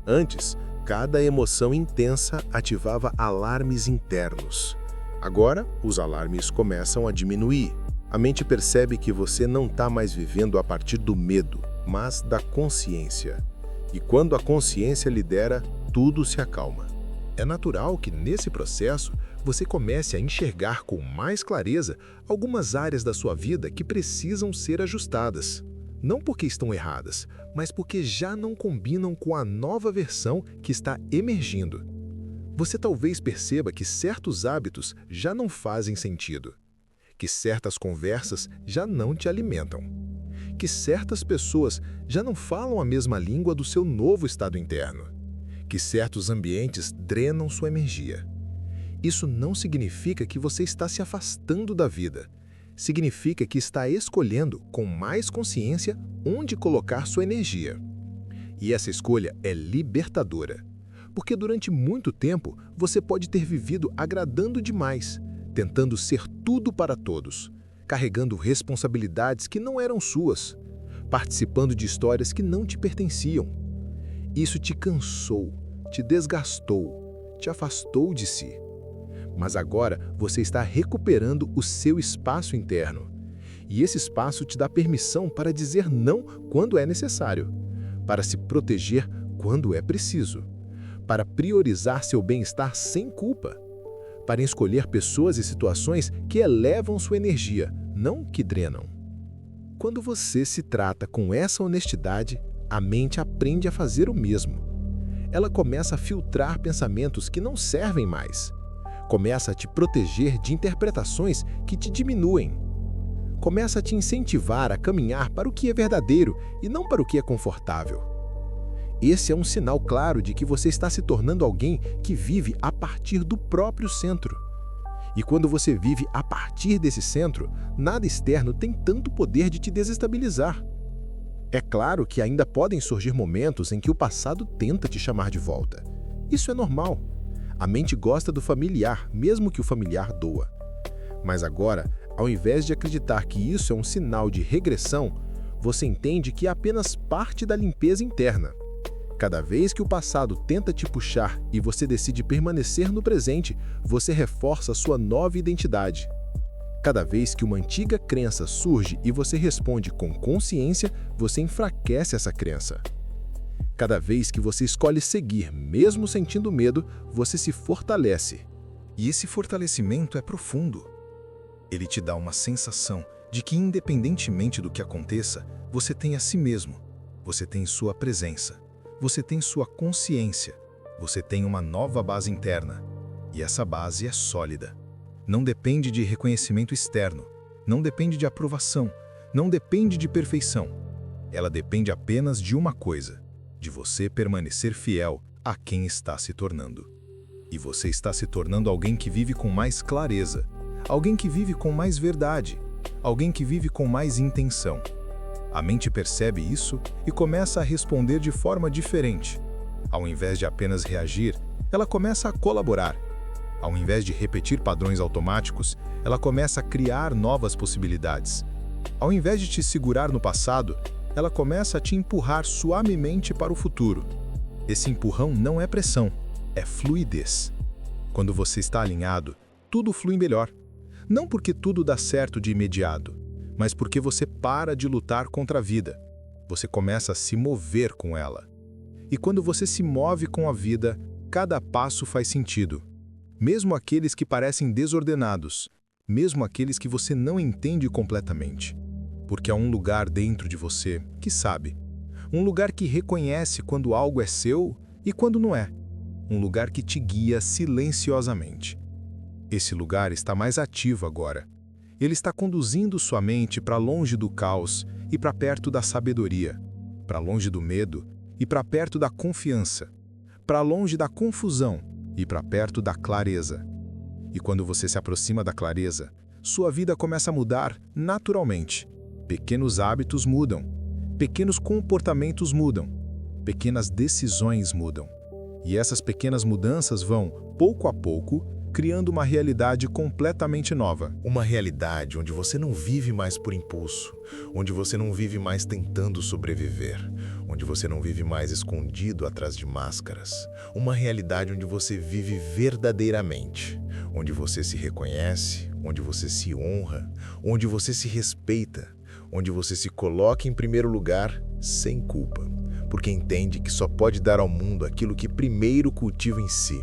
Antes, cada emoção intensa ativava alarmes internos. Agora, os alarmes começam a diminuir. A mente percebe que você não está mais vivendo a partir do medo, mas da consciência. E quando a consciência lidera, tudo se acalma. É natural que, nesse processo, você comece a enxergar com mais clareza algumas áreas da sua vida que precisam ser ajustadas. Não porque estão erradas, mas porque já não combinam com a nova versão que está emergindo. Você talvez perceba que certos hábitos já não fazem sentido, que certas conversas já não te alimentam, que certas pessoas já não falam a mesma língua do seu novo estado interno, que certos ambientes drenam sua energia. Isso não significa que você está se afastando da vida. Significa que está escolhendo com mais consciência onde colocar sua energia. E essa escolha é libertadora. Porque durante muito tempo você pode ter vivido agradando demais, tentando ser tudo para todos, carregando responsabilidades que não eram suas, participando de histórias que não te pertenciam. Isso te cansou, te desgastou, te afastou de si. Mas agora você está recuperando o seu espaço interno. E esse espaço te dá permissão para dizer não quando é necessário, para se proteger quando é preciso, para priorizar seu bem-estar sem culpa, para escolher pessoas e situações que elevam sua energia, não que drenam. Quando você se trata com essa honestidade, a mente aprende a fazer o mesmo. ela começa a filtrar pensamentos que não servem mais. Começa a te proteger de interpretações que te diminuem. Começa a te incentivar a caminhar para o que é verdadeiro e não para o que é confortável. Esse é um sinal claro de que você está se tornando alguém que vive a partir do próprio centro. E quando você vive a partir desse centro, nada externo tem tanto poder de te desestabilizar. É claro que ainda podem surgir momentos em que o passado tenta te chamar de volta. Isso é normal. A mente gosta do familiar, mesmo que o familiar doa. Mas agora, ao invés de acreditar que isso é um sinal de regressão, você entende que é apenas parte da limpeza interna. Cada vez que o passado tenta te puxar e você decide permanecer no presente, você reforça sua nova identidade. Cada vez que uma antiga crença surge e você responde com consciência, você enfraquece essa crença. Cada vez que você escolhe seguir, mesmo sentindo medo, você se fortalece. E esse fortalecimento é profundo. Ele te dá uma sensação de que, independentemente do que aconteça, você tem a si mesmo, você tem sua presença, você tem sua consciência, você tem uma nova base interna. E essa base é sólida. Não depende de reconhecimento externo, não depende de aprovação, não depende de perfeição. Ela depende apenas de uma coisa: de você permanecer fiel a quem está se tornando. E você está se tornando alguém que vive com mais clareza, alguém que vive com mais verdade, alguém que vive com mais intenção. A mente percebe isso e começa a responder de forma diferente. Ao invés de apenas reagir, ela começa a colaborar. Ao invés de repetir padrões automáticos, ela começa a criar novas possibilidades. Ao invés de te segurar no passado, ela começa a te empurrar suavemente para o futuro. Esse empurrão não é pressão, é fluidez. Quando você está alinhado, tudo flui melhor. Não porque tudo dá certo de imediato, mas porque você para de lutar contra a vida. Você começa a se mover com ela. E quando você se move com a vida, cada passo faz sentido. Mesmo aqueles que parecem desordenados, mesmo aqueles que você não entende completamente. Porque há um lugar dentro de você que sabe. Um lugar que reconhece quando algo é seu e quando não é. Um lugar que te guia silenciosamente. Esse lugar está mais ativo agora. Ele está conduzindo sua mente para longe do caos e para perto da sabedoria, para longe do medo e para perto da confiança, para longe da confusão e para perto da clareza. E quando você se aproxima da clareza, sua vida começa a mudar naturalmente. Pequenos hábitos mudam, pequenos comportamentos mudam, pequenas decisões mudam. E essas pequenas mudanças vão, pouco a pouco, criando uma realidade completamente nova. Uma realidade onde você não vive mais por impulso, onde você não vive mais tentando sobreviver, onde você não vive mais escondido atrás de máscaras. Uma realidade onde você vive verdadeiramente, onde você se reconhece, onde você se honra, onde você se respeita, onde você se coloca em primeiro lugar sem culpa, porque entende que só pode dar ao mundo aquilo que primeiro cultiva em si.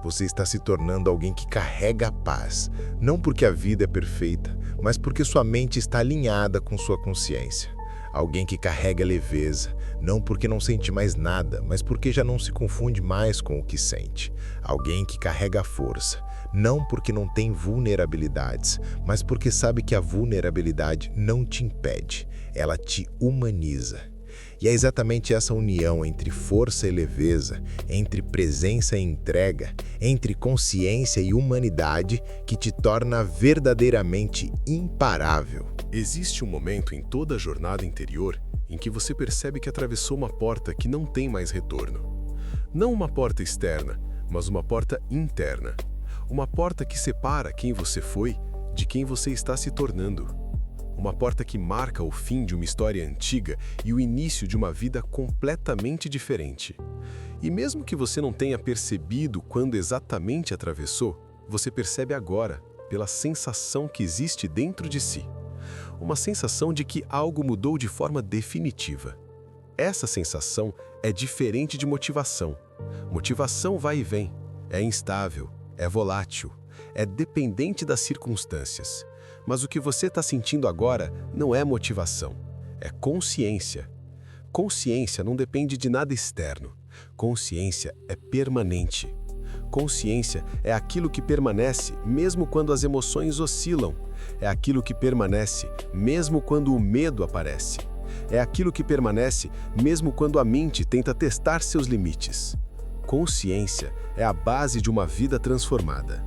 Você está se tornando alguém que carrega a paz, não porque a vida é perfeita, mas porque sua mente está alinhada com sua consciência. Alguém que carrega leveza, não porque não sente mais nada, mas porque já não se confunde mais com o que sente. Alguém que carrega força, não porque não tem vulnerabilidades, mas porque sabe que a vulnerabilidade não te impede, ela te humaniza. E é exatamente essa união entre força e leveza, entre presença e entrega, entre consciência e humanidade que te torna verdadeiramente imparável. Existe um momento em toda a jornada interior em que você percebe que atravessou uma porta que não tem mais retorno. Não uma porta externa, mas uma porta interna. Uma porta que separa quem você foi de quem você está se tornando. Uma porta que marca o fim de uma história antiga e o início de uma vida completamente diferente. E mesmo que você não tenha percebido quando exatamente atravessou, você percebe agora, pela sensação que existe dentro de si. Uma sensação de que algo mudou de forma definitiva. Essa sensação é diferente de motivação. Motivação vai e vem, é instável, é volátil, é dependente das circunstâncias. Mas o que você está sentindo agora não é motivação, é consciência. Consciência não depende de nada externo. Consciência é permanente. Consciência é aquilo que permanece mesmo quando as emoções oscilam. É aquilo que permanece mesmo quando o medo aparece. É aquilo que permanece mesmo quando a mente tenta testar seus limites. Consciência é a base de uma vida transformada.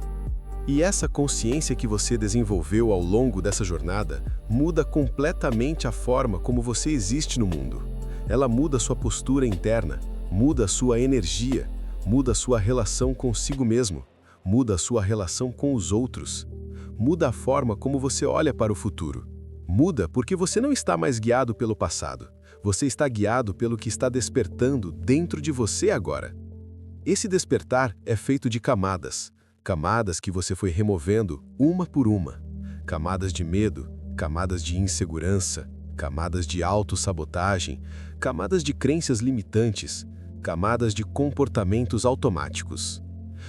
E essa consciência que você desenvolveu ao longo dessa jornada muda completamente a forma como você existe no mundo. Ela muda sua postura interna, muda sua energia, muda sua relação consigo mesmo, muda sua relação com os outros, muda a forma como você olha para o futuro. Muda porque você não está mais guiado pelo passado, você está guiado pelo que está despertando dentro de você agora. Esse despertar é feito de camadas, camadas que você foi removendo uma por uma. Camadas de medo, camadas de insegurança, camadas de autossabotagem, camadas de crenças limitantes, camadas de comportamentos automáticos.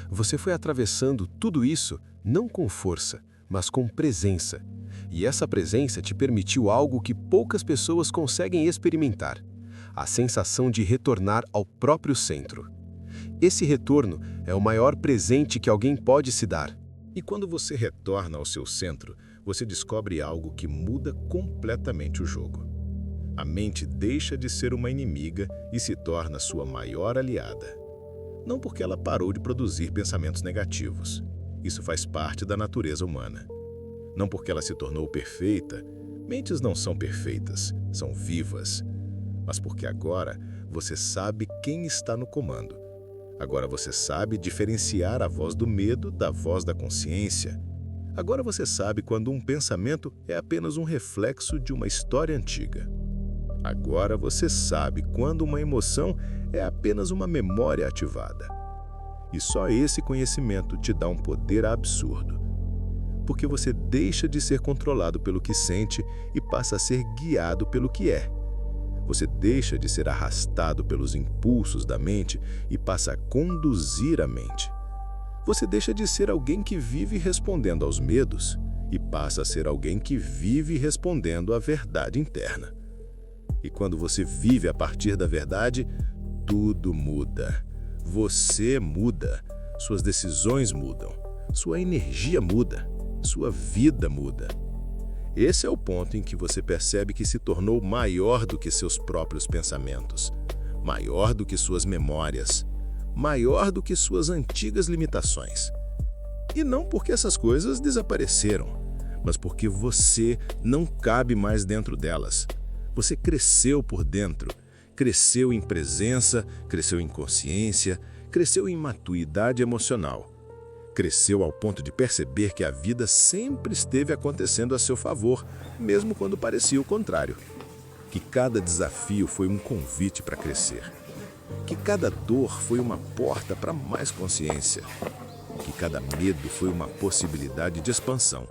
Você foi atravessando tudo isso não com força, mas com presença. E essa presença te permitiu algo que poucas pessoas conseguem experimentar: a sensação de retornar ao próprio centro. Esse retorno é o maior presente que alguém pode se dar. E quando você retorna ao seu centro, você descobre algo que muda completamente o jogo. A mente deixa de ser uma inimiga e se torna sua maior aliada. Não porque ela parou de produzir pensamentos negativos. Isso faz parte da natureza humana. Não porque ela se tornou perfeita. Mentes não são perfeitas, são vivas. Mas porque agora você sabe quem está no comando. Agora você sabe diferenciar a voz do medo da voz da consciência. Agora você sabe quando um pensamento é apenas um reflexo de uma história antiga. Agora você sabe quando uma emoção é apenas uma memória ativada. E só esse conhecimento te dá um poder absurdo. Porque você deixa de ser controlado pelo que sente e passa a ser guiado pelo que é. Você deixa de ser arrastado pelos impulsos da mente e passa a conduzir a mente. Você deixa de ser alguém que vive respondendo aos medos e passa a ser alguém que vive respondendo à verdade interna. E quando você vive a partir da verdade, tudo muda. Você muda, suas decisões mudam, sua energia muda, sua vida muda. Esse é o ponto em que você percebe que se tornou maior do que seus próprios pensamentos, maior do que suas memórias, maior do que suas antigas limitações. E não porque essas coisas desapareceram, mas porque você não cabe mais dentro delas. Você cresceu por dentro, cresceu em presença, cresceu em consciência, cresceu em maturidade emocional. Cresceu ao ponto de perceber que a vida sempre esteve acontecendo a seu favor, mesmo quando parecia o contrário. Que cada desafio foi um convite para crescer. Que cada dor foi uma porta para mais consciência. Que cada medo foi uma possibilidade de expansão.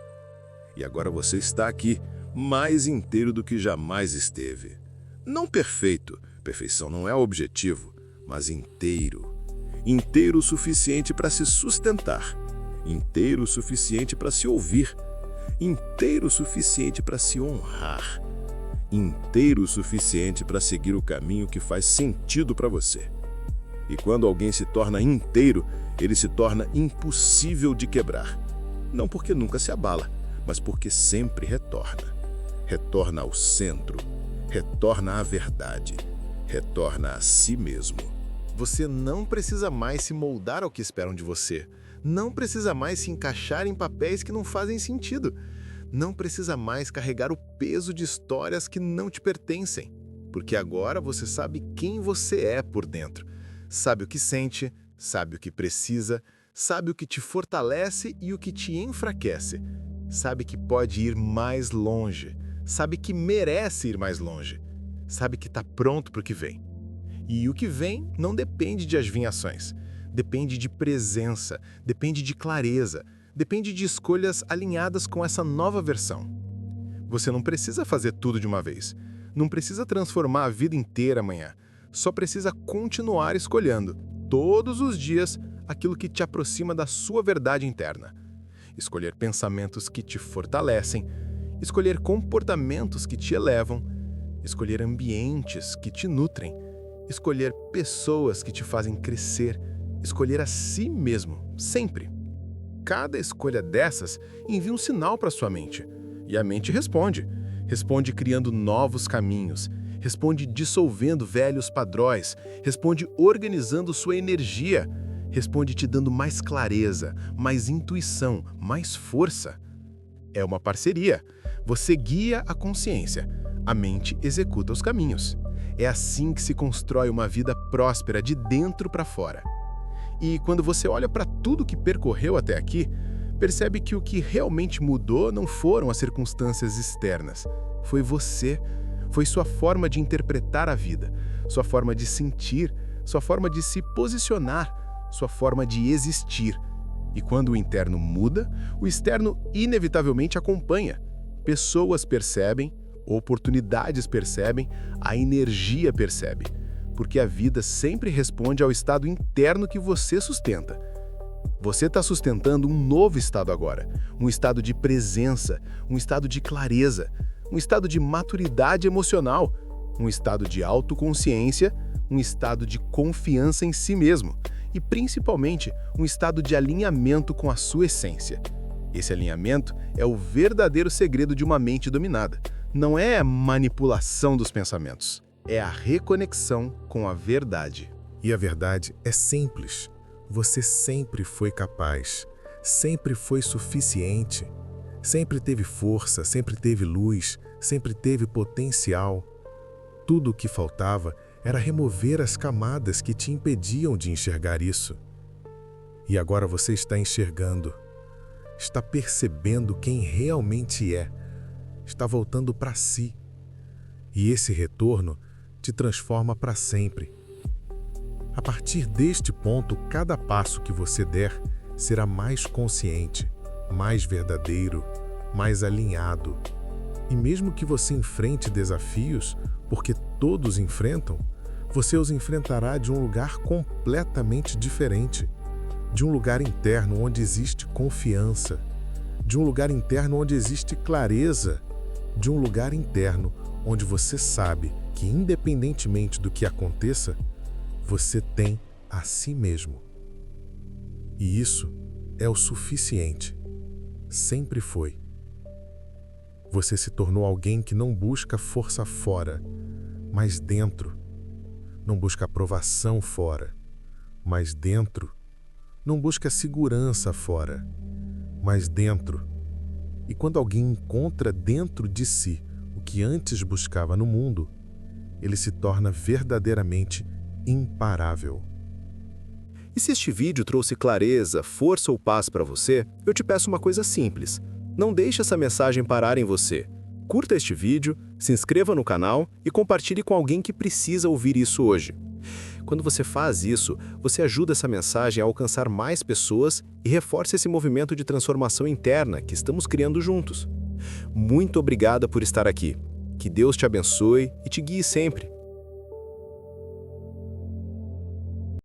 E agora você está aqui, mais inteiro do que jamais esteve. Não perfeito, perfeição não é o objetivo, mas inteiro. Inteiro o suficiente para se sustentar, inteiro o suficiente para se ouvir, inteiro o suficiente para se honrar, inteiro o suficiente para seguir o caminho que faz sentido para você. E quando alguém se torna inteiro, ele se torna impossível de quebrar. Não porque nunca se abala, mas porque sempre retorna. Retorna ao centro, retorna à verdade, retorna a si mesmo. Você não precisa mais se moldar ao que esperam de você. Não precisa mais se encaixar em papéis que não fazem sentido. Não precisa mais carregar o peso de histórias que não te pertencem. Porque agora você sabe quem você é por dentro. Sabe o que sente, sabe o que precisa, sabe o que te fortalece e o que te enfraquece. Sabe que pode ir mais longe. Sabe que merece ir mais longe. Sabe que está pronto para o que vem. E o que vem não depende de adivinhações, depende de presença, depende de clareza, depende de escolhas alinhadas com essa nova versão. Você não precisa fazer tudo de uma vez, não precisa transformar a vida inteira amanhã, só precisa continuar escolhendo, todos os dias, aquilo que te aproxima da sua verdade interna. Escolher pensamentos que te fortalecem, escolher comportamentos que te elevam, escolher ambientes que te nutrem, escolher pessoas que te fazem crescer, escolher a si mesmo, sempre. Cada escolha dessas envia um sinal para sua mente. E a mente responde. Responde criando novos caminhos. Responde dissolvendo velhos padrões. Responde organizando sua energia. Responde te dando mais clareza, mais intuição, mais força. É uma parceria. Você guia a consciência. A mente executa os caminhos. É assim que se constrói uma vida próspera de dentro para fora. E quando você olha para tudo que percorreu até aqui, percebe que o que realmente mudou não foram as circunstâncias externas. Foi você. Foi sua forma de interpretar a vida, sua forma de sentir, sua forma de se posicionar, sua forma de existir. E quando o interno muda, o externo inevitavelmente acompanha. Pessoas percebem, oportunidades percebem, a energia percebe. Porque a vida sempre responde ao estado interno que você sustenta. Você está sustentando um novo estado agora, um estado de presença, um estado de clareza, um estado de maturidade emocional, um estado de autoconsciência, um estado de confiança em si mesmo e, principalmente, um estado de alinhamento com a sua essência. Esse alinhamento é o verdadeiro segredo de uma mente dominada. Não é a manipulação dos pensamentos. É a reconexão com a verdade. E a verdade é simples. Você sempre foi capaz, sempre foi suficiente, sempre teve força, sempre teve luz, sempre teve potencial. Tudo o que faltava era remover as camadas que te impediam de enxergar isso. E agora você está enxergando, está percebendo quem realmente é, está voltando para si. E esse retorno te transforma para sempre. A partir deste ponto, cada passo que você der será mais consciente, mais verdadeiro, mais alinhado. E mesmo que você enfrente desafios, porque todos enfrentam, você os enfrentará de um lugar completamente diferente. De um lugar interno onde existe confiança. De um lugar interno onde existe clareza. De um lugar interno onde você sabe que, independentemente do que aconteça, você tem a si mesmo. E isso é o suficiente. Sempre foi. Você se tornou alguém que não busca força fora, mas dentro. Não busca aprovação fora, mas dentro. Não busca segurança fora, mas dentro. E quando alguém encontra dentro de si o que antes buscava no mundo, ele se torna verdadeiramente imparável. E se este vídeo trouxe clareza, força ou paz para você, eu te peço uma coisa simples. Não deixe essa mensagem parar em você. Curta este vídeo, se inscreva no canal e compartilhe com alguém que precisa ouvir isso hoje. Quando você faz isso, você ajuda essa mensagem a alcançar mais pessoas e reforça esse movimento de transformação interna que estamos criando juntos. Muito obrigada por estar aqui. Que Deus te abençoe e te guie sempre.